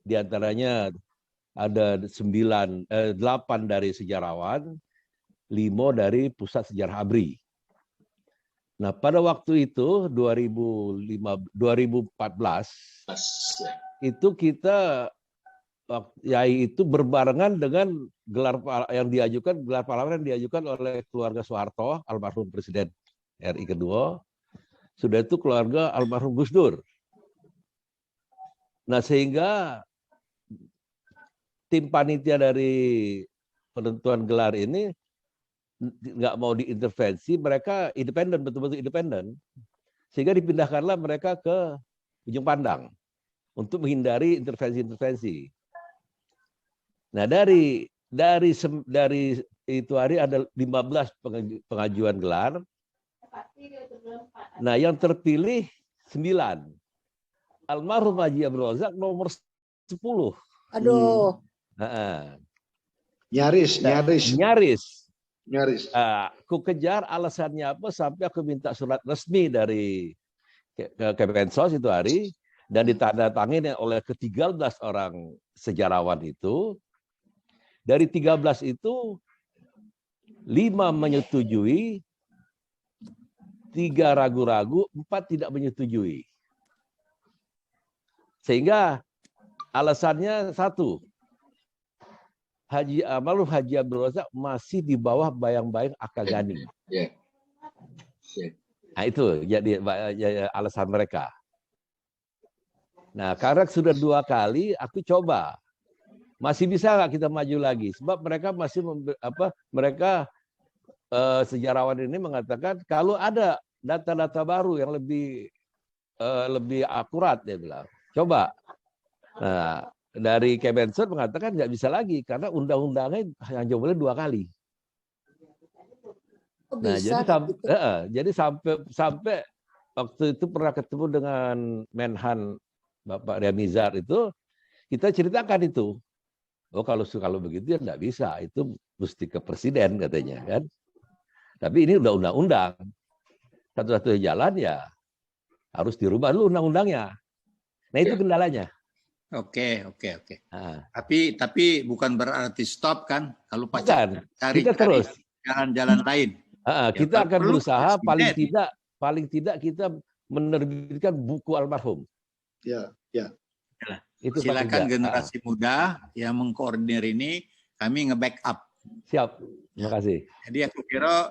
diantaranya ada 8 dari sejarawan, 5 dari Pusat Sejarah ABRI. Nah, pada waktu itu 2014 itu kita Yai itu berbarengan dengan gelar pahlawan yang diajukan oleh keluarga Soeharto, almarhum Presiden RI kedua. Sudah itu keluarga almarhum Gus Dur. Nah, sehingga tim panitia dari penentuan gelar ini nggak mau diintervensi, mereka independen, betul-betul independen. Sehingga dipindahkanlah mereka ke Ujung Pandang untuk menghindari intervensi-intervensi. Nah, dari itu hari ada 15 pengajuan gelar. Nah, yang terpilih 9. Almarhum Haji Abdul Razak nomor 10. Aduh. Nyaris. Aku kejar alasannya apa sampai aku minta surat resmi dari Kemensos itu hari dan ditandatangani oleh ke-13 orang sejarawan itu. Dari 13 itu 5 menyetujui, 3 ragu-ragu, 4 tidak menyetujui. Sehingga alasannya satu, almarhum Haji Abdul Razak masih di bawah bayang-bayang Akagani. Nah, itu jadi alasan mereka. Nah, karena sudah 2 kali aku coba. Masih bisa nggak kita maju lagi? Sebab mereka masih sejarawan ini mengatakan kalau ada data-data baru yang lebih akurat, dia bilang. Coba. Nah, dari Kemensos mengatakan nggak bisa lagi karena undang-undangnya hanya boleh 2 kali. Nah, jadi sampai waktu itu pernah ketemu dengan Menhan Bapak Riamizar itu, kita ceritakan itu. Oh, kalau begitu ya nggak bisa, itu mesti ke presiden katanya kan. Tapi ini udah undang-undang. Satu-satunya jalan ya harus dirubah dulu undang-undangnya. Nah, itu kendalanya. Oke. Tapi bukan berarti stop kan? Kalau Pak cari terus jalan-jalan lain. Kita akan berusaha paling tidak kita menerbitkan buku almarhum. Ya. Itu silakan generasi muda yang mengkoordinir ini, kami nge-backup. Siap, terima kasih. Jadi aku kira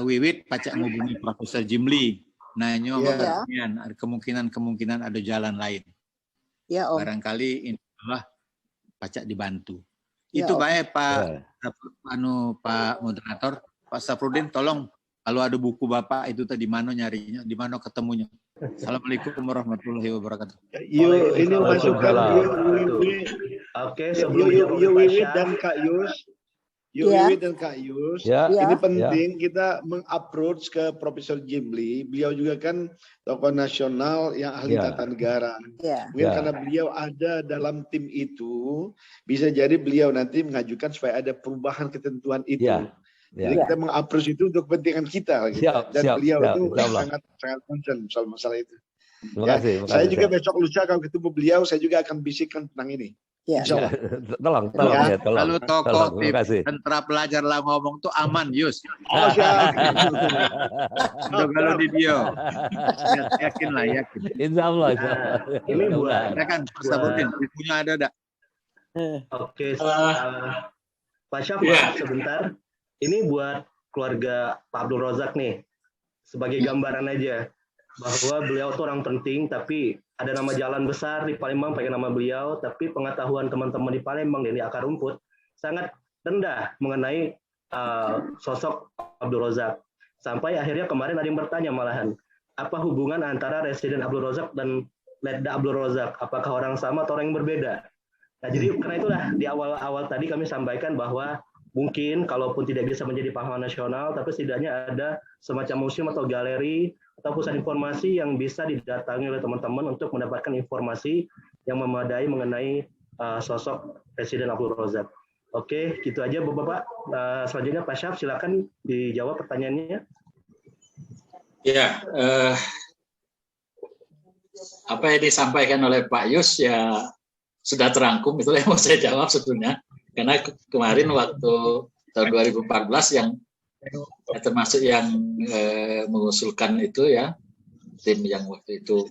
Wiwit pacak menghubungi Profesor Jimli, nanya ada kemungkinan ada jalan lain. Ya, Om. Barangkali insyaallah pacak dibantu. Ya, itu baik Pak Moderator, Pak Safrudin, tolong kalau ada buku Bapak itu tadi mana nyarinya, di mana ketemunya. Assalamualaikum warahmatullahi wabarakatuh. Yuk, ini masukkan Wiwit dan Kak Yus. Wiwit dan Kak Yus. Ini penting kita meng-approach ke Profesor Jimli. Beliau juga kan tokoh nasional yang ahli tata negara. Mungkin karena beliau ada dalam tim itu, bisa jadi beliau nanti mengajukan supaya ada perubahan ketentuan itu. Jadi kita meng-approach itu untuk kepentingan kita. Gitu. Beliau itu sangat concern soal masalah itu. Terima kasih. Saya juga besok lusa kalau ketemu beliau, saya juga akan bisikkan tentang ini. Tolong. Kalau tokoh sentra pelajar lah ngomong tuh aman, Yus. Oh, siap. Kalau di dia. Yakin. Insya Allah. Ini buat kan Sabudin, punya ada enggak? Oke, Pak Syaf, sebentar. Ini buat keluarga Pak Abdul Razak nih, sebagai gambaran aja bahwa beliau tuh orang penting, tapi ada nama jalan besar di Palembang pakai nama beliau, tapi pengetahuan teman-teman di Palembang dan di akar rumput sangat rendah mengenai sosok Abdul Razak. Sampai akhirnya kemarin ada yang bertanya malahan, apa hubungan antara Residen Abdul Razak dan Letda Abdul Razak? Apakah orang sama atau orang yang berbeda? Nah, jadi karena itulah di awal-awal tadi kami sampaikan bahwa mungkin kalaupun tidak bisa menjadi pahlawan nasional, tapi setidaknya ada semacam museum atau galeri atau pusat informasi yang bisa didatangi oleh teman-teman untuk mendapatkan informasi yang memadai mengenai sosok Presiden Abdul Razak. Oke, gitu aja Bapak. Selanjutnya Pak Syaf, silakan dijawab pertanyaannya. Ya, apa yang disampaikan oleh Pak Yus ya sudah terangkum, itulah yang mau saya jawab sebetulnya. Karena kemarin waktu tahun 2014 yang termasuk yang mengusulkan itu ya, tim yang waktu itu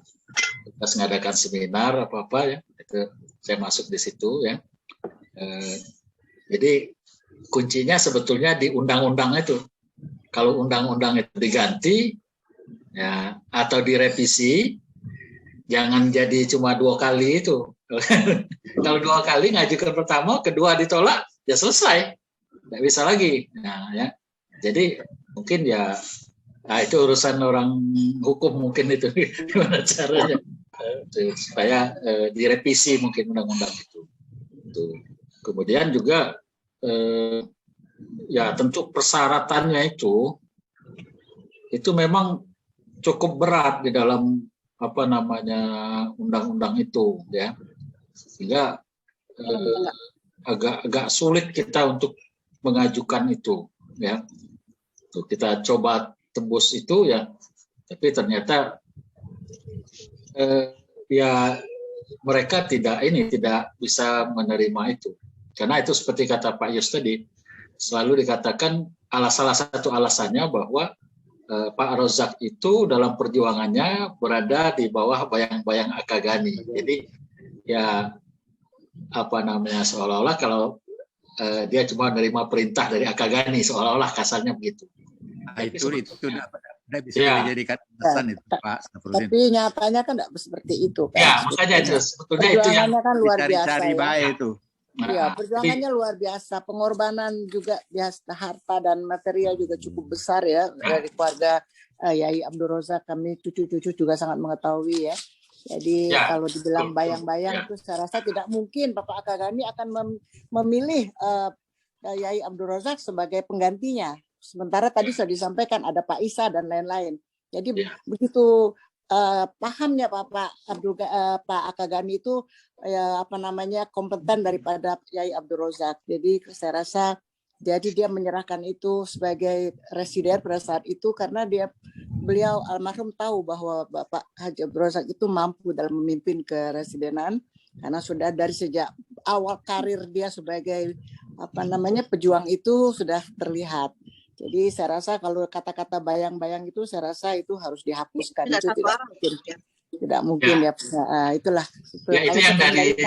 pas ngadakan seminar apa-apa ya, itu saya masuk di situ ya. Jadi kuncinya sebetulnya di undang-undang itu. Kalau undang-undang itu diganti ya atau direvisi, jangan jadi cuma 2 kali itu. Kalau 2 kali ngajukan pertama, kedua ditolak, ya selesai, nggak bisa lagi. Nah ya, jadi mungkin ya, nah itu urusan orang hukum mungkin itu gimana caranya supaya direvisi mungkin undang-undang itu. Kemudian juga ya tentu persyaratannya itu memang cukup berat di dalam apa namanya undang-undang itu ya, sehingga agak sulit kita untuk mengajukan itu ya. Tuh, kita coba tembus itu ya, tapi ternyata ya mereka tidak bisa menerima itu. Karena itu seperti kata Pak Yus tadi, selalu dikatakan salah satu alasannya bahwa Pak Rozak itu dalam perjuangannya berada di bawah bayang-bayang Akagani. Jadi ya apa namanya, seolah-olah kalau dia cuma menerima perintah dari Akagani, seolah-olah kasarnya begitu. Nah, itu tidak bisa dijadikan alasan itu, Pak Safruddin. Tapi nyatanya kan tidak seperti itu kan. Ya, makanya itu sebetulnya itu yang kan luar biasa cari baik itu. Iya, perjuangannya luar biasa, pengorbanan juga biasa, harta dan material juga cukup besar ya dari keluarga Yai Abdul Rozak. Kami cucu-cucu juga sangat mengetahui ya. Jadi kalau dibilang bayang-bayang itu saya rasa tidak mungkin Bapak Akagani akan memilih Yai Abdul Rozak sebagai penggantinya. Sementara tadi sudah disampaikan ada Pak Isa dan lain-lain. Jadi begitu pahamnya Pak Akagani itu kompeten daripada Yai Abdul Rozak. Jadi saya rasa dia menyerahkan itu sebagai residen pada saat itu karena beliau almarhum tahu bahwa Bapak Haji Abdul Rozak itu mampu dalam memimpin keresidenan karena sudah dari sejak awal karir dia sebagai pejuang itu sudah terlihat. Jadi saya rasa kalau kata-kata bayang-bayang itu saya rasa itu harus dihapuskan. Itu tidak mungkin ya. Itulah. Itu yang dari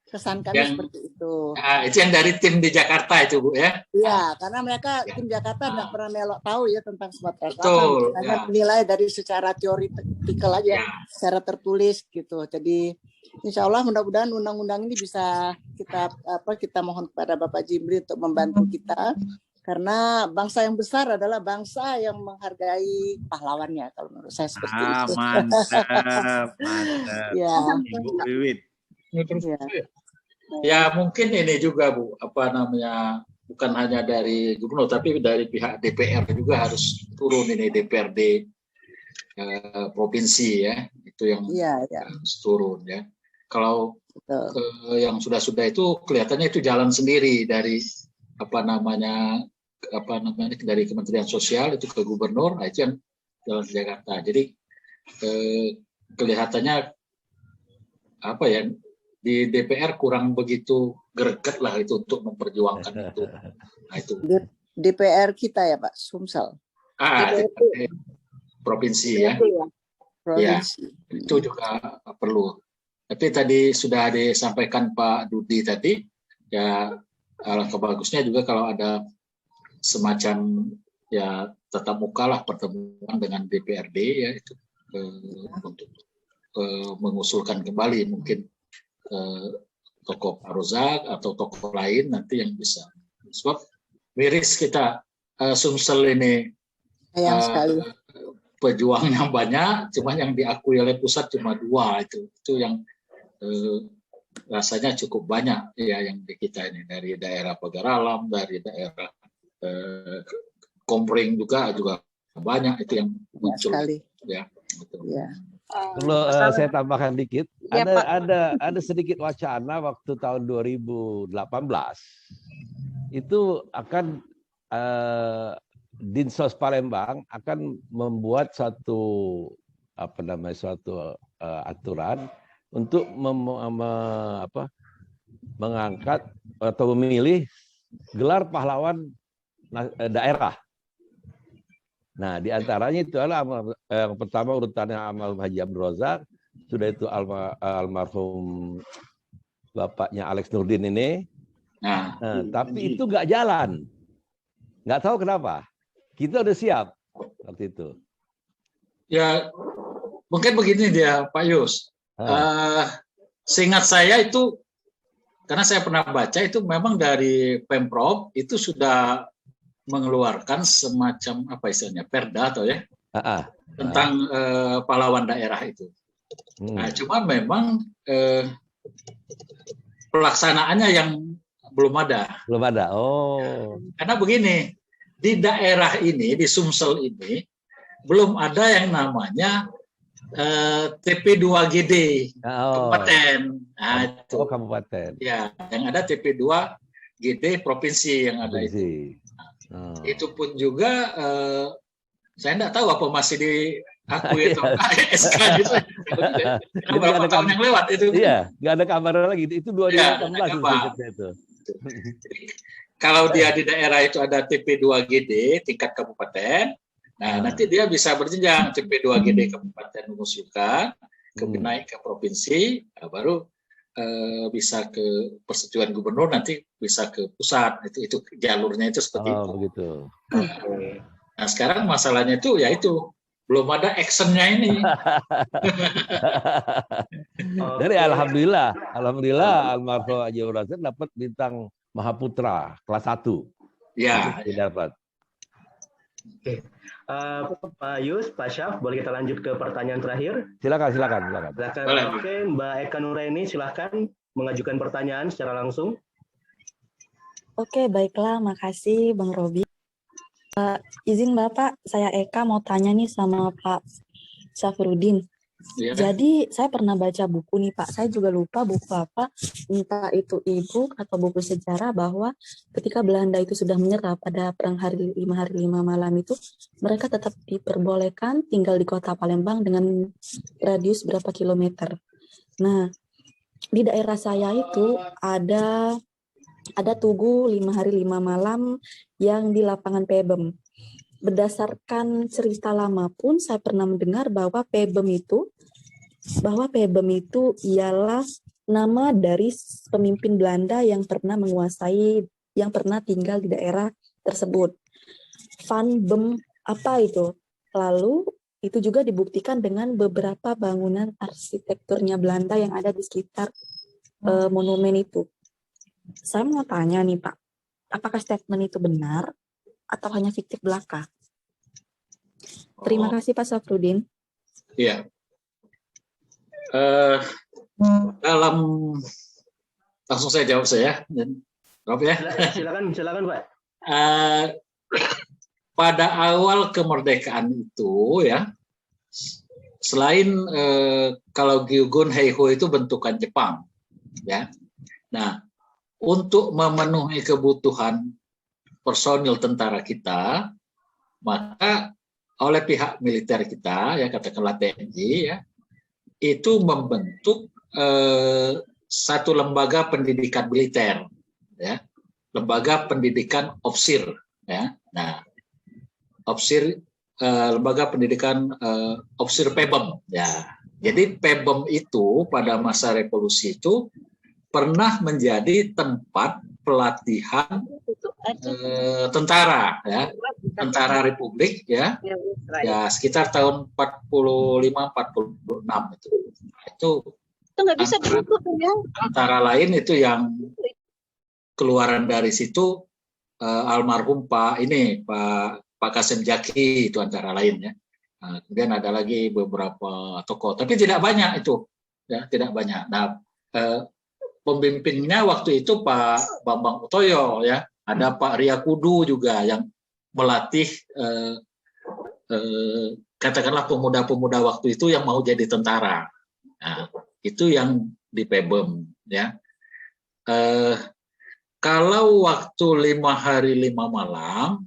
kesan kami seperti itu. Itu yang dari tim di Jakarta itu, Bu ya. Iya, karena mereka tim Jakarta tidak pernah melok tahu ya tentang Sumatera Selatan. Hanya menilai dari secara teoritikal aja, secara tertulis gitu. Jadi insya Allah mudah-mudahan undang-undang ini bisa kita mohon kepada Bapak Jimli untuk membantu kita. Karena bangsa yang besar adalah bangsa yang menghargai pahlawannya, kalau menurut saya seperti itu. Mantap. Ya. Ibu Wiwit. Ya mungkin ini juga Bu, bukan hanya dari gubernur, tapi dari pihak DPR juga harus turun ini, DPRD provinsi ya, itu yang harus turun ya. Kalau yang sudah-sudah itu kelihatannya itu jalan sendiri dari dari Kementerian Sosial itu ke gubernur, itu yang jalan ke Jakarta. Jadi kelihatannya di DPR kurang begitu greget lah itu untuk memperjuangkan itu. Nah, itu DPR kita ya Pak Sumsel. DPR provinsi ya. Provinsi. Ya, itu juga perlu. Tapi tadi sudah disampaikan Pak Dudi tadi, ya alangkah bagusnya juga kalau ada semacam ya tatap muka lah pertemuan dengan DPRD ya itu untuk mengusulkan kembali mungkin tokoh Pak Rozak atau tokoh lain nanti yang bisa. Sebab miris kita Sumsel ini pejuangnya banyak, cuma yang diakui oleh pusat cuma 2 itu yang rasanya cukup banyak ya yang di kita ini dari daerah Pagar Alam, dari daerah Kompring juga banyak itu yang muncul ya. Betul. Ya. Kalau saya tambahkan dikit, ada sedikit wacana waktu tahun 2018 itu akan Dinsos Palembang akan membuat suatu aturan untuk mengangkat atau memilih gelar pahlawan daerah. Nah, di antaranya itu adalah yang pertama urutannya almarhum Haji Abdul Razak, sudah itu almarhum bapaknya Alex Nurdin ini. Nah, tapi itu nggak jalan. Nggak tahu kenapa. Kita udah siap waktu itu. Ya, mungkin begini dia, Pak Yus. Seingat saya itu, karena saya pernah baca itu memang dari Pemprov itu sudah mengeluarkan semacam apa istilahnya perda atau ya tentang pahlawan daerah itu. Nah, cuma memang pelaksanaannya yang belum ada. Belum ada. Oh. Karena begini, di daerah ini, di Sumsel ini belum ada yang namanya TP2GD kabupaten. Nah, itu. Kabupaten. Ya, yang ada TP2GD provinsi yang ada itu. Itu pun juga saya tidak tahu apa masih diakui atau SK gitu. Berapa tahun yang lewat itu? Iya, nggak ada kabar lagi. Itu 2018 itu. Kalau dia di daerah itu ada TP2GD tingkat kabupaten, nah nanti dia bisa berjenjang TP2GD kabupaten mengusulkan, kemudian naik ke provinsi, baru bisa ke persetujuan gubernur, nanti bisa ke pusat. Itu jalurnya itu seperti itu. Begitu. Nah, sekarang masalahnya itu ya itu belum ada actionnya ini. Dari alhamdulillah almarhum Haji Abdul Razak dapat bintang Mahaputra kelas 1. Ya. Dapat. Oke. Pak Yus, Pak Syaf, boleh kita lanjut ke pertanyaan terakhir? Silakan. Oke, Mbak Eka Nuraini, silakan mengajukan pertanyaan secara langsung. Oke, baiklah, makasih Bang Robi. Izin Bapak, saya Eka mau tanya nih sama Pak Syafruddin. Ya. Jadi saya pernah baca buku nih Pak, saya juga lupa buku apa, entah itu e-book atau buku sejarah, bahwa ketika Belanda itu sudah menyerah pada perang 5 hari 5 malam itu, mereka tetap diperbolehkan tinggal di kota Palembang dengan radius berapa kilometer. Nah, di daerah saya itu ada tugu 5 hari 5 malam yang di lapangan Pebem. Berdasarkan cerita lama pun saya pernah mendengar bahwa Pebem itu ialah nama dari pemimpin Belanda yang pernah tinggal di daerah tersebut. Van Bem apa itu? Lalu itu juga dibuktikan dengan beberapa bangunan arsitekturnya Belanda yang ada di sekitar monumen itu. Saya mau tanya nih Pak, apakah statement itu benar atau hanya fiktif belaka? Terima kasih Pak Syafruddin. Iya. Dalam langsung saya jawab Rob ya. Silakan Pak. Pada awal kemerdekaan itu ya, selain kalau Gyugun Heiho itu bentukan Jepang ya. Nah, untuk memenuhi kebutuhan personil tentara kita, maka oleh pihak militer kita, ya katakanlah TNI, ya, itu membentuk satu lembaga pendidikan militer, ya, lembaga pendidikan opsir, ya. Nah, lembaga pendidikan opsir Pebem, ya. Jadi Pebem itu pada masa revolusi itu pernah menjadi tempat pelatihan tentara, ya, tentara Republik, ya, sekitar tahun 45-46 itu nggak bisa antara lain itu yang keluaran dari situ almarhum Pak Kasim Jaki itu antara lain ya. Nah, kemudian ada lagi beberapa tokoh, tapi tidak banyak itu, ya, tidak banyak. Nah, pemimpinnya waktu itu Pak Bambang Utoyo, ya, ada Pak Riyakudu juga yang melatih katakanlah pemuda-pemuda waktu itu yang mau jadi tentara. Nah, itu yang di Pebem, ya. Kalau waktu 5 hari 5 malam,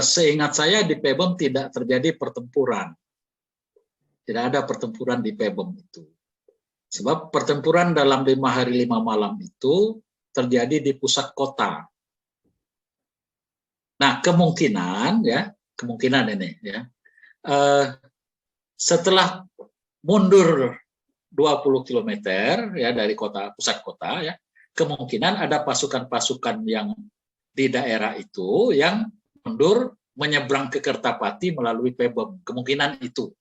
seingat saya di Pebem tidak terjadi pertempuran. Tidak ada pertempuran di Pebem itu. Sebab pertempuran dalam 5 hari 5 malam itu terjadi di pusat kota. Nah, kemungkinan, ya, kemungkinan ini ya. Setelah mundur 20 km ya dari pusat kota ya, kemungkinan ada pasukan-pasukan yang di daerah itu yang mundur menyeberang ke Kertapati melalui Pebem. Kemungkinan itu.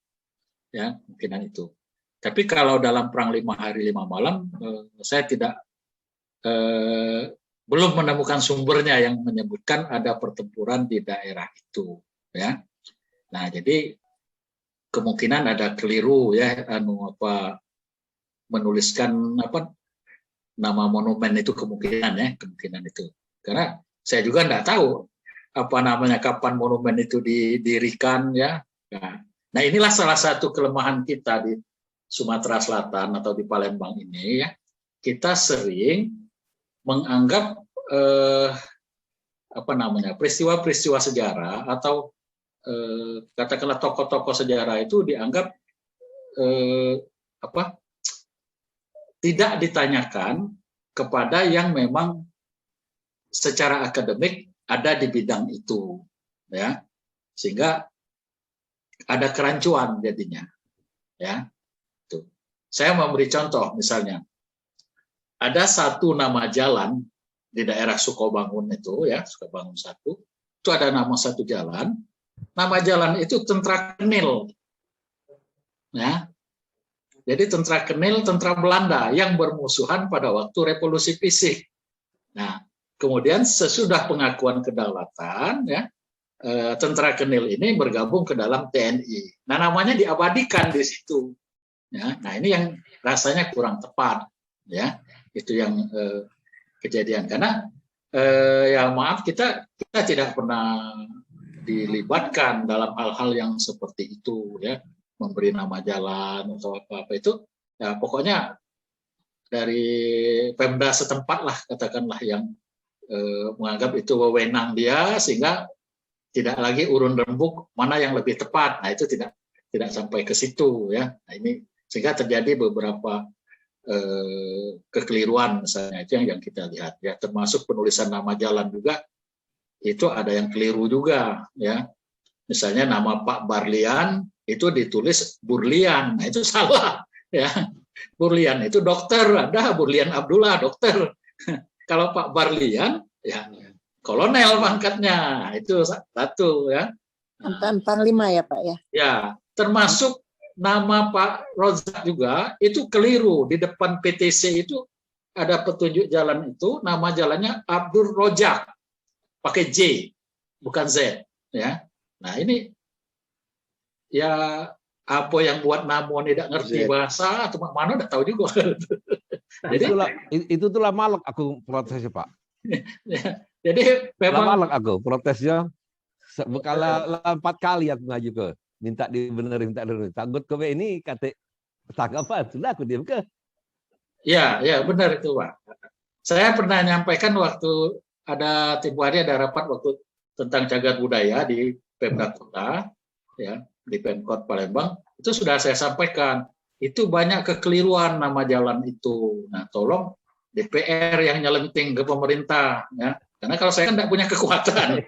Ya, kemungkinan itu. Tapi kalau dalam perang 5 hari 5 malam, saya belum menemukan sumbernya yang menyebutkan ada pertempuran di daerah itu. Ya. Nah, jadi kemungkinan ada keliru ya, menuliskan nama monumen itu kemungkinan itu. Karena saya juga tidak tahu kapan monumen itu didirikan ya. Nah, inilah salah satu kelemahan kita di Sumatera Selatan atau di Palembang ini ya. Kita sering menganggap peristiwa-peristiwa sejarah atau katakanlah tokoh-tokoh sejarah itu dianggap tidak ditanyakan kepada yang memang secara akademik ada di bidang itu, ya, sehingga ada kerancuan jadinya, ya. Tuh. Saya memberi contoh, misalnya ada satu nama jalan di daerah Sukobangun itu, ya, Sukobangun 1, itu ada nama satu jalan, nama jalan itu Tentara Kenil, ya. Jadi Tentara Kenil, tentara Belanda yang bermusuhan pada waktu Revolusi Pisik. Nah, kemudian sesudah pengakuan kedaulatan, ya, Tentara Kenil ini bergabung ke dalam TNI. Nah, namanya diabadikan di situ. Ya, nah, ini yang rasanya kurang tepat, ya, itu yang kejadian. Karena ya maaf kita tidak pernah dilibatkan dalam hal-hal yang seperti itu, ya. Memberi nama jalan atau apa-apa itu, ya pokoknya dari Pemda setempat lah katakanlah yang menganggap itu wewenang dia, sehingga tidak lagi urun rembuk mana yang lebih tepat. Nah, itu tidak sampai ke situ, ya. Nah, ini sehingga terjadi beberapa kekeliruan, misalnya itu yang kita lihat, ya, termasuk penulisan nama jalan juga itu ada yang keliru juga, ya. Misalnya nama Pak Barlian itu ditulis Burlian, nah itu salah, ya. Burlian itu dokter, ada Burlian Abdullah dokter. Kalau Pak Barlian, ya kolonel pangkatnya, itu satu, ya. Panglima ya Pak, ya. Ya, termasuk nama Pak Rozak juga itu keliru, di depan PTC itu ada petunjuk jalan itu, nama jalannya Abdur Rojak, pakai J, bukan Z, ya. Nah, ini ya apa yang buat Namo tidak ngerti bahasa atau mana udah tahu juga. Jadi itulah malak aku protesnya, Pak. Ya, jadi memang malak aku protesnya bekala 4 kali aku ngaju ke minta dibenerin, takut ke ini kata tanggapan sudah aku diam ke. Ya benar itu, Pak. Saya pernah nyampaikan waktu ada tempoh hari ada rapat waktu tentang cagar budaya di Pemda Kota, ya, di Pemkot Palembang, itu sudah saya sampaikan, itu banyak kekeliruan nama jalan itu. Nah, tolong DPR yang nyelenting ke pemerintah, ya. Karena kalau saya kan tidak punya kekuatan,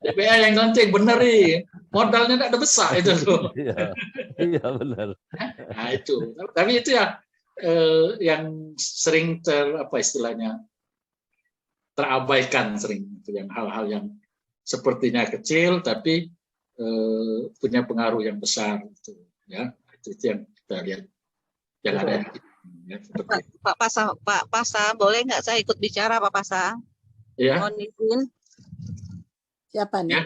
DPR yang nyelenting, benerin, modalnya tidak ada besar itu tuh. Iya benar. Nah itu, tapi itu ya yang sering istilahnya terabaikan sering, itu yang hal-hal yang sepertinya kecil tapi punya pengaruh yang besar, gitu, ya. Itu yang kita lihat yang ada. Ya, Pak Pasa, boleh nggak saya ikut bicara, Pak Pasa? Ya. Mohon izin. Siapa nih? Ya.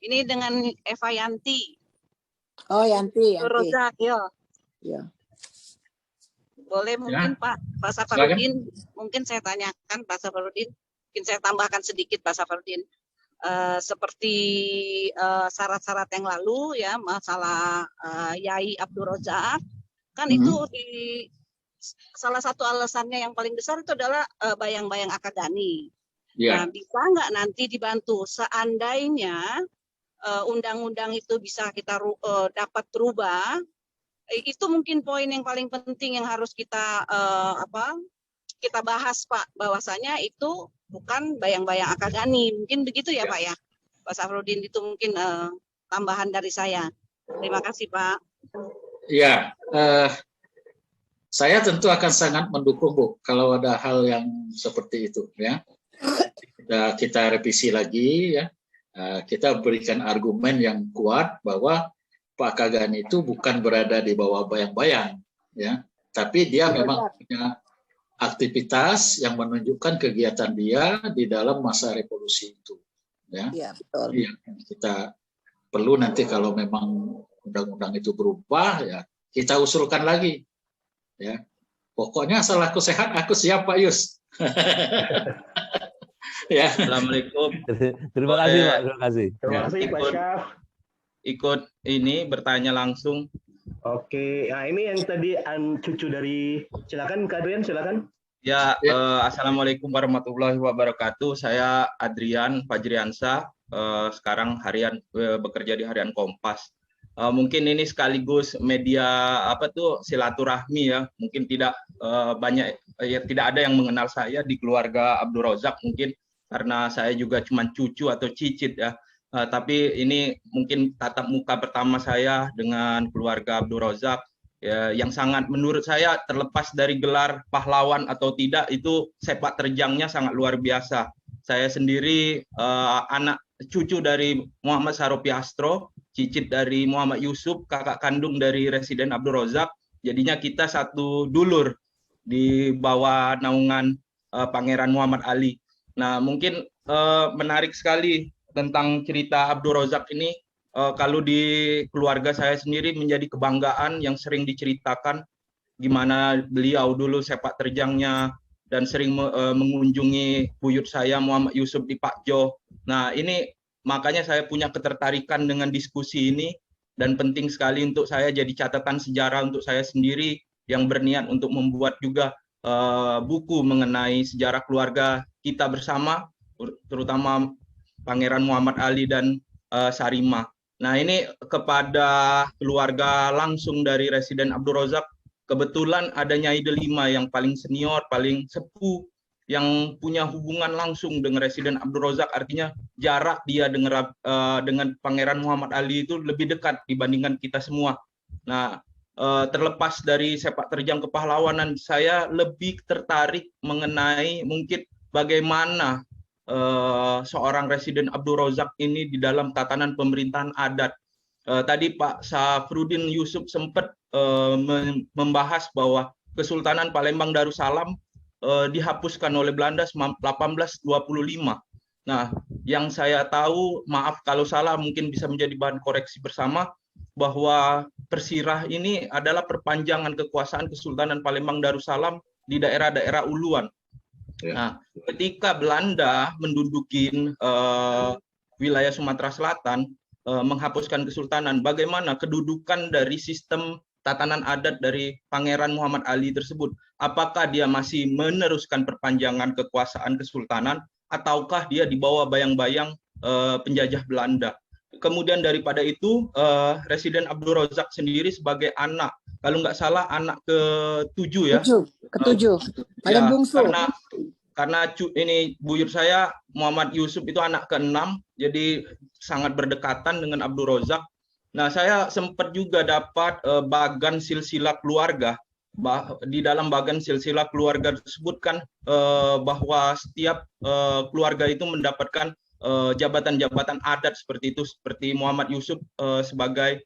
Ini dengan Eva Yanti. Oh, Yanti. Rozak, ya. Boleh mungkin ya. Pak Safarudin, mungkin saya tanyakan Pak Safarudin, mungkin saya tambahkan sedikit Pak Safarudin. Seperti syarat-syarat yang lalu, ya, masalah Yai Abdur Rozak, kan itu salah satu alasannya yang paling besar itu adalah bayang-bayang akadani. Yeah. Nah, bisa nggak nanti dibantu seandainya undang-undang itu bisa kita dapat berubah, itu mungkin poin yang paling penting yang harus kita kita bahas, Pak, bahwasanya itu bukan bayang-bayang akadani, mungkin begitu ya, Pak, ya. Pak Safrudin, itu mungkin tambahan dari saya. Terima kasih Pak. Ya, saya tentu akan sangat mendukung Bu kalau ada hal yang seperti itu ya. Kita revisi lagi ya. Kita berikan argumen yang kuat bahwa Pak Kagani itu bukan berada di bawah bayang-bayang ya, tapi dia memang punya aktivitas yang menunjukkan kegiatan dia di dalam masa revolusi itu ya. Iya, betul. Ya, kita perlu nanti kalau memang undang-undang itu berubah ya kita usulkan lagi ya. Pokoknya asal aku sehat aku siap Pak Yus. Ya. Assalamualaikum. Terima kasih Pak, terima kasih. Terima kasih Pak Syaf. Ikut ini bertanya langsung. Oke, nah ini yang tadi cucu dari, silakan Kak Adrian, silakan. Ya, Assalamualaikum warahmatullahi wabarakatuh. Saya Adrian Fajriansyah, sekarang bekerja di Harian Kompas. Mungkin ini sekaligus media silaturahmi ya. Mungkin tidak banyak tidak ada yang mengenal saya di keluarga Abdul Rozak mungkin karena saya juga cuma cucu atau cicit ya. Tapi ini mungkin tatap muka pertama saya dengan keluarga Abdul Rozak ya, yang sangat menurut saya terlepas dari gelar pahlawan atau tidak itu sepak terjangnya sangat luar biasa. Saya sendiri anak cucu dari Muhammad Saropi Astro, cicit dari Muhammad Yusuf, kakak kandung dari Residen Abdul Rozak. Jadinya kita satu dulur di bawah naungan Pangeran Muhammad Ali. Nah, mungkin menarik sekali tentang cerita Abdul Rozak ini. Kalau di keluarga saya sendiri menjadi kebanggaan yang sering diceritakan gimana beliau dulu sepak terjangnya dan sering mengunjungi buyut saya Muhammad Yusuf di Pakjo. Nah, ini makanya saya punya ketertarikan dengan diskusi ini dan penting sekali untuk saya jadi catatan sejarah untuk saya sendiri yang berniat untuk membuat juga buku mengenai sejarah keluarga kita bersama, terutama Pangeran Muhammad Ali dan Sarima. Nah, ini kepada keluarga langsung dari Residen Abdul Rozak, kebetulan ada Nyai Delima yang paling senior, paling sepuh, yang punya hubungan langsung dengan Residen Abdul Rozak, artinya jarak dia dengan Pangeran Muhammad Ali itu lebih dekat dibandingkan kita semua. Nah, terlepas dari sepak terjang kepahlawanan, saya lebih tertarik mengenai mungkin bagaimana seorang Residen Abdul Rozak ini di dalam tatanan pemerintahan adat. Tadi Pak Safrudin Yusuf sempat membahas bahwa Kesultanan Palembang Darussalam dihapuskan oleh Belanda 1825. Nah, yang saya tahu, maaf kalau salah, mungkin bisa menjadi bahan koreksi bersama, bahwa Persirah ini adalah perpanjangan kekuasaan Kesultanan Palembang Darussalam di daerah-daerah uluan. Nah, ketika Belanda menduduki wilayah Sumatera Selatan, menghapuskan kesultanan, bagaimana kedudukan dari sistem tatanan adat dari Pangeran Muhammad Ali tersebut? Apakah dia masih meneruskan perpanjangan kekuasaan kesultanan, ataukah dia dibawa bayang-bayang penjajah Belanda? Kemudian daripada itu, Residen Abdul Rozak sendiri sebagai anak, kalau nggak salah anak ke-7 ya. Ketujuh, paling bungsu. Karena ini buyut saya Muhammad Yusuf itu anak ke-6, jadi sangat berdekatan dengan Abdul Rozak. Nah, saya sempat juga dapat bagan silsilah keluarga. Di dalam bagan silsilah keluarga tersebut kan bahwa setiap keluarga itu mendapatkan jabatan-jabatan adat seperti itu, seperti Muhammad Yusuf sebagai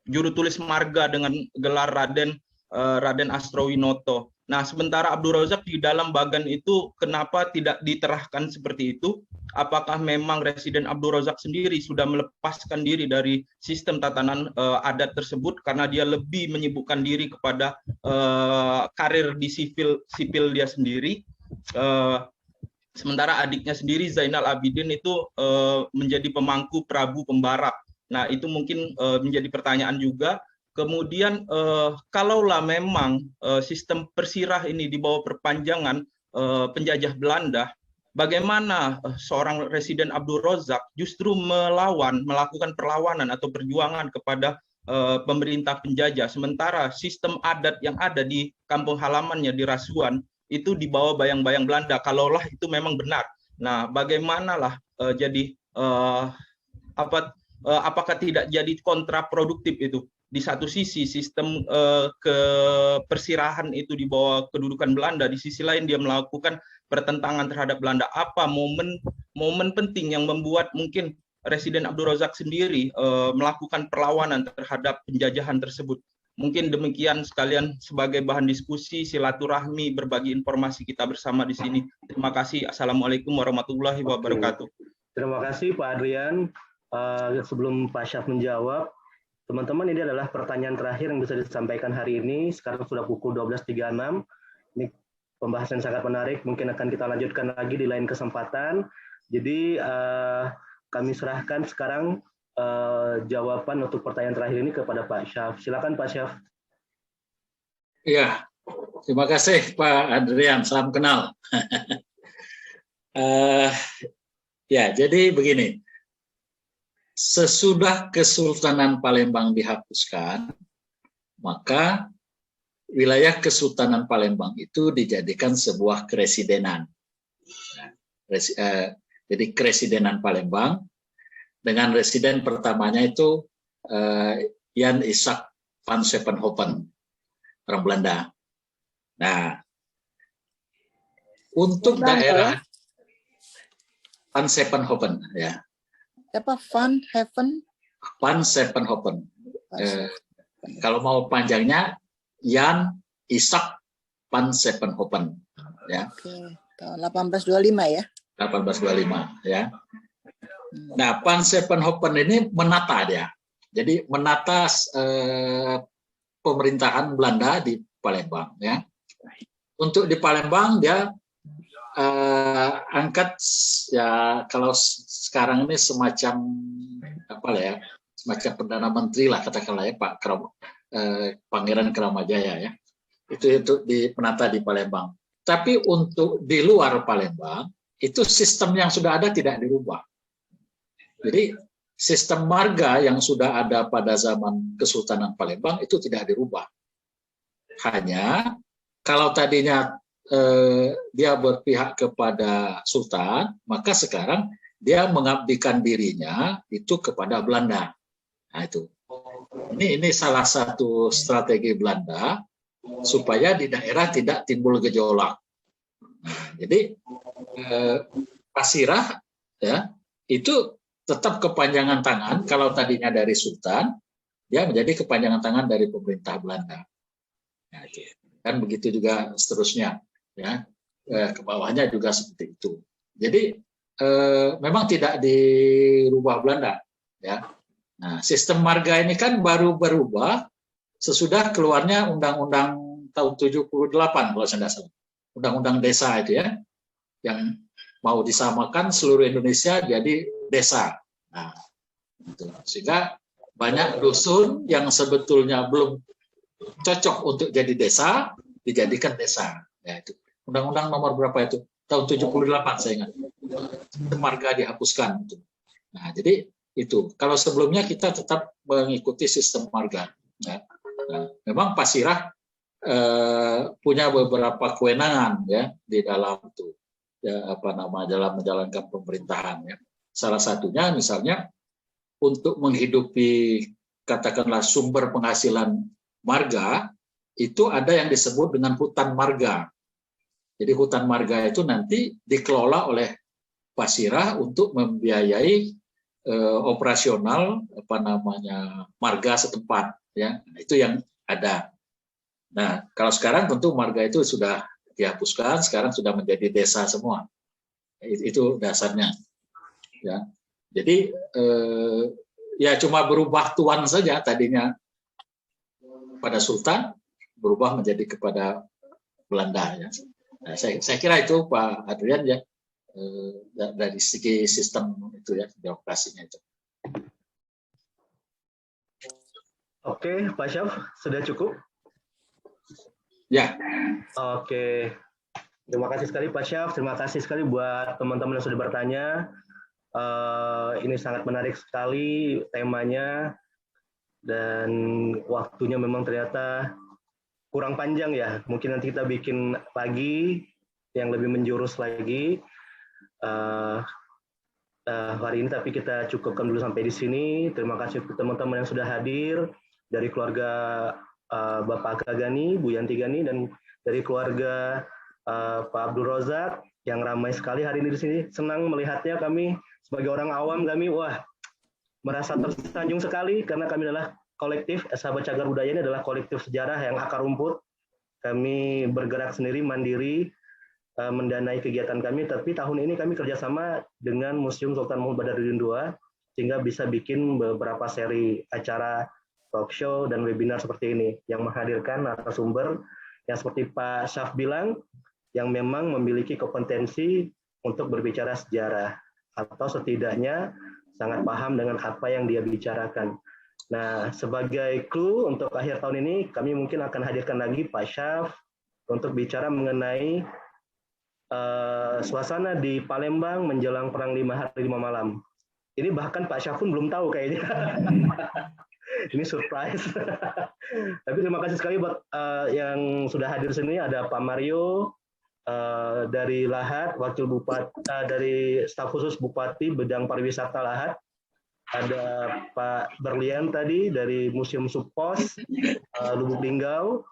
juru tulis marga dengan gelar Raden Astrowinoto. Nah, sementara Abdul Rozak di dalam bagan itu kenapa tidak diterahkan seperti itu? Apakah memang Residen Abdul Rozak sendiri sudah melepaskan diri dari sistem tatanan adat tersebut karena dia lebih menyibukkan diri kepada karir di sipil dia sendiri? Sementara adiknya sendiri Zainal Abidin itu menjadi pemangku Prabu Pembarap. Nah, itu mungkin menjadi pertanyaan juga. Kemudian kalaulah memang sistem Persirah ini di bawah perpanjangan penjajah Belanda, bagaimana seorang Residen Abdul Rozak justru melakukan perlawanan atau perjuangan kepada pemerintah penjajah, sementara sistem adat yang ada di kampung halamannya di Rasuan itu di bawah bayang-bayang Belanda, kalaulah itu memang benar. Nah, bagaimanalah jadi apakah tidak jadi kontraproduktif itu? Di satu sisi sistem kepersirahan itu di bawah kedudukan Belanda, di sisi lain dia melakukan pertentangan terhadap Belanda. Apa momen penting yang membuat mungkin Residen Abdul Razak sendiri melakukan perlawanan terhadap penjajahan tersebut? Mungkin demikian sekalian sebagai bahan diskusi, silaturahmi, berbagi informasi kita bersama di sini. Terima kasih. Assalamualaikum warahmatullahi wabarakatuh. Terima kasih Pak Adrian. Sebelum Pak Syaf menjawab, teman-teman, ini adalah pertanyaan terakhir yang bisa disampaikan hari ini. Sekarang sudah pukul 12.36. Ini pembahasan sangat menarik. Mungkin akan kita lanjutkan lagi di lain kesempatan. Jadi kami serahkan sekarang jawaban untuk pertanyaan terakhir ini kepada Pak Syaf. Silakan Pak Syaf. Ya, terima kasih Pak Adrian. Salam kenal. Ya, jadi begini. Sesudah Kesultanan Palembang dihapuskan, maka wilayah Kesultanan Palembang itu dijadikan sebuah keresidenan. Jadi keresidenan Palembang dengan residen pertamanya itu Jan Isaac van Sevenhoven, orang Belanda. Nah, untuk daerah van Sevenhoven, ya. Apa Van Heaven? Van Sevenhoven. Kalau mau panjangnya Jan Isaac van Sevenhoven, ya. Oke, tahun 1825 ya. 1825 ya. Nah, van Sevenhoven ini menata dia. Jadi menata pemerintahan Belanda di Palembang ya. Untuk di Palembang dia angkat ya, kalau sekarang ini semacam apa ya, semacam perdana menteri lah katakanlah ya, Pak Pangeran Kramajaya ya. Itu di penata di Palembang. Tapi untuk di luar Palembang itu sistem yang sudah ada tidak dirubah. Jadi sistem marga yang sudah ada pada zaman Kesultanan Palembang itu tidak dirubah. Hanya kalau tadinya dia berpihak kepada Sultan, maka sekarang dia mengabdikan dirinya itu kepada Belanda. Nah itu. Ini salah satu strategi Belanda supaya di daerah tidak timbul gejolak. Nah, jadi Pasirah ya itu tetap kepanjangan tangan. Kalau tadinya dari Sultan, dia menjadi kepanjangan tangan dari pemerintah Belanda. Nah, itu. Dan begitu juga seterusnya. Ya, ke bawahnya juga seperti itu. Jadi memang tidak dirubah Belanda. Ya. Nah, sistem marga ini kan baru berubah sesudah keluarnya Undang-Undang tahun 78 kalau saya tidak salah. Undang-Undang desa itu ya, yang mau disamakan seluruh Indonesia jadi desa. Nah, itu. Sehingga banyak dusun yang sebetulnya belum cocok untuk jadi desa dijadikan desa. Ya, itu. Undang-Undang nomor berapa itu? Tahun 78 saya ingat. Marga dihapuskan. Nah, jadi itu. Kalau sebelumnya kita tetap mengikuti sistem marga. Ya. Nah, memang Pasirah punya beberapa kewenangan ya di dalam itu. Ya, dalam menjalankan pemerintahan. Ya. Salah satunya misalnya untuk menghidupi katakanlah sumber penghasilan marga itu ada yang disebut dengan hutan marga. Jadi hutan marga itu nanti dikelola oleh Pasirah untuk membiayai operasional marga setempat ya. Itu yang ada. Nah, kalau sekarang tentu marga itu sudah dihapuskan, sekarang sudah menjadi desa semua. Itu dasarnya. Ya. Jadi ya cuma berubah tuan saja, tadinya pada Sultan berubah menjadi kepada Belanda ya. Nah, saya kira itu Pak Adrian ya, dari segi sistem itu ya, birokrasinya itu. Oke, Pak Syaf, sudah cukup? Ya. Oke, terima kasih sekali Pak Syaf, terima kasih sekali buat teman-teman yang sudah bertanya. Ini sangat menarik sekali temanya dan waktunya memang ternyata kurang panjang ya, mungkin nanti kita bikin lagi yang lebih menjurus lagi. hari ini, tapi kita cukupkan dulu sampai di sini. Terima kasih ke teman-teman yang sudah hadir dari keluarga Bapak Aka Gani, Bu Yanti Gani, dan dari keluarga Pak Abdul Rozak yang ramai sekali hari ini di sini. Senang melihatnya, kami sebagai orang awam kami merasa tersanjung sekali karena kami adalah kolektif Sahabat Cagar Budaya ini adalah kolektif sejarah yang akar rumput. Kami bergerak sendiri mandiri mendanai kegiatan kami, tapi tahun ini kami kerjasama dengan Museum Sultan Mahmud Badarudin II sehingga bisa bikin beberapa seri acara talk show dan webinar seperti ini yang menghadirkan narasumber yang seperti Pak Syaf bilang yang memang memiliki kompetensi untuk berbicara sejarah atau setidaknya sangat paham dengan apa yang dia bicarakan. Nah, sebagai clue untuk akhir tahun ini kami mungkin akan hadirkan lagi Pak Syaf untuk bicara mengenai suasana di Palembang menjelang perang 5 hari 5 malam. Ini bahkan Pak Syaf pun belum tahu kayaknya. Ini surprise. Tapi terima kasih sekali buat yang sudah hadir sini. Ada Pak Mario dari Lahat, Wakil Bupati dari staf khusus Bupati Bidang Pariwisata Lahat. Ada Pak Berlian tadi dari Museum Subpos Lubuk Linggau.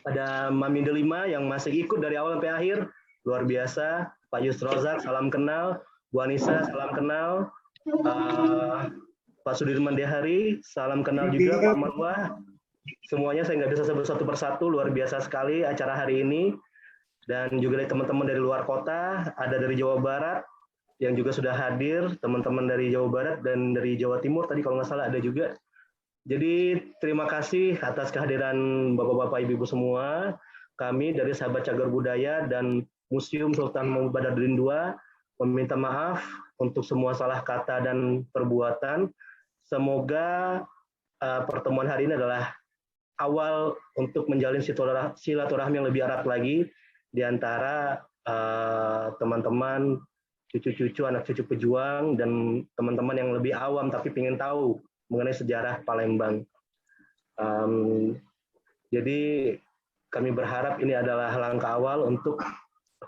Ada Mami Delima yang masih ikut dari awal sampai akhir. Luar biasa. Pak Yus Rozak, salam kenal. Bu Anissa, salam kenal. Pak Sudirman Dehari, salam kenal juga. Pak Marwah. Semuanya saya nggak bisa sebut satu persatu. Luar biasa sekali acara hari ini. Dan juga dari teman-teman dari luar kota, ada dari Jawa Barat yang juga sudah hadir, teman-teman dari Jawa Barat dan dari Jawa Timur tadi kalau nggak salah ada juga. Jadi terima kasih atas kehadiran Bapak-Bapak, Ibu-Ibu semua. Kami dari Sahabat Cagar Budaya dan Museum Sultan Mahmud Badarudin II meminta maaf untuk semua salah kata dan perbuatan. Semoga pertemuan hari ini adalah awal untuk menjalin silaturahmi yang lebih erat lagi di antara teman-teman, cucu-cucu, anak cucu pejuang, dan teman-teman yang lebih awam tapi ingin tahu mengenai sejarah Palembang. Jadi kami berharap ini adalah langkah awal untuk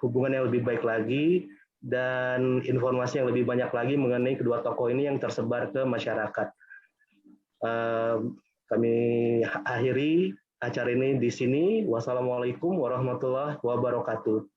hubungan yang lebih baik lagi dan informasi yang lebih banyak lagi mengenai kedua tokoh ini yang tersebar ke masyarakat. Kami akhiri acara ini di sini. Wassalamualaikum warahmatullahi wabarakatuh.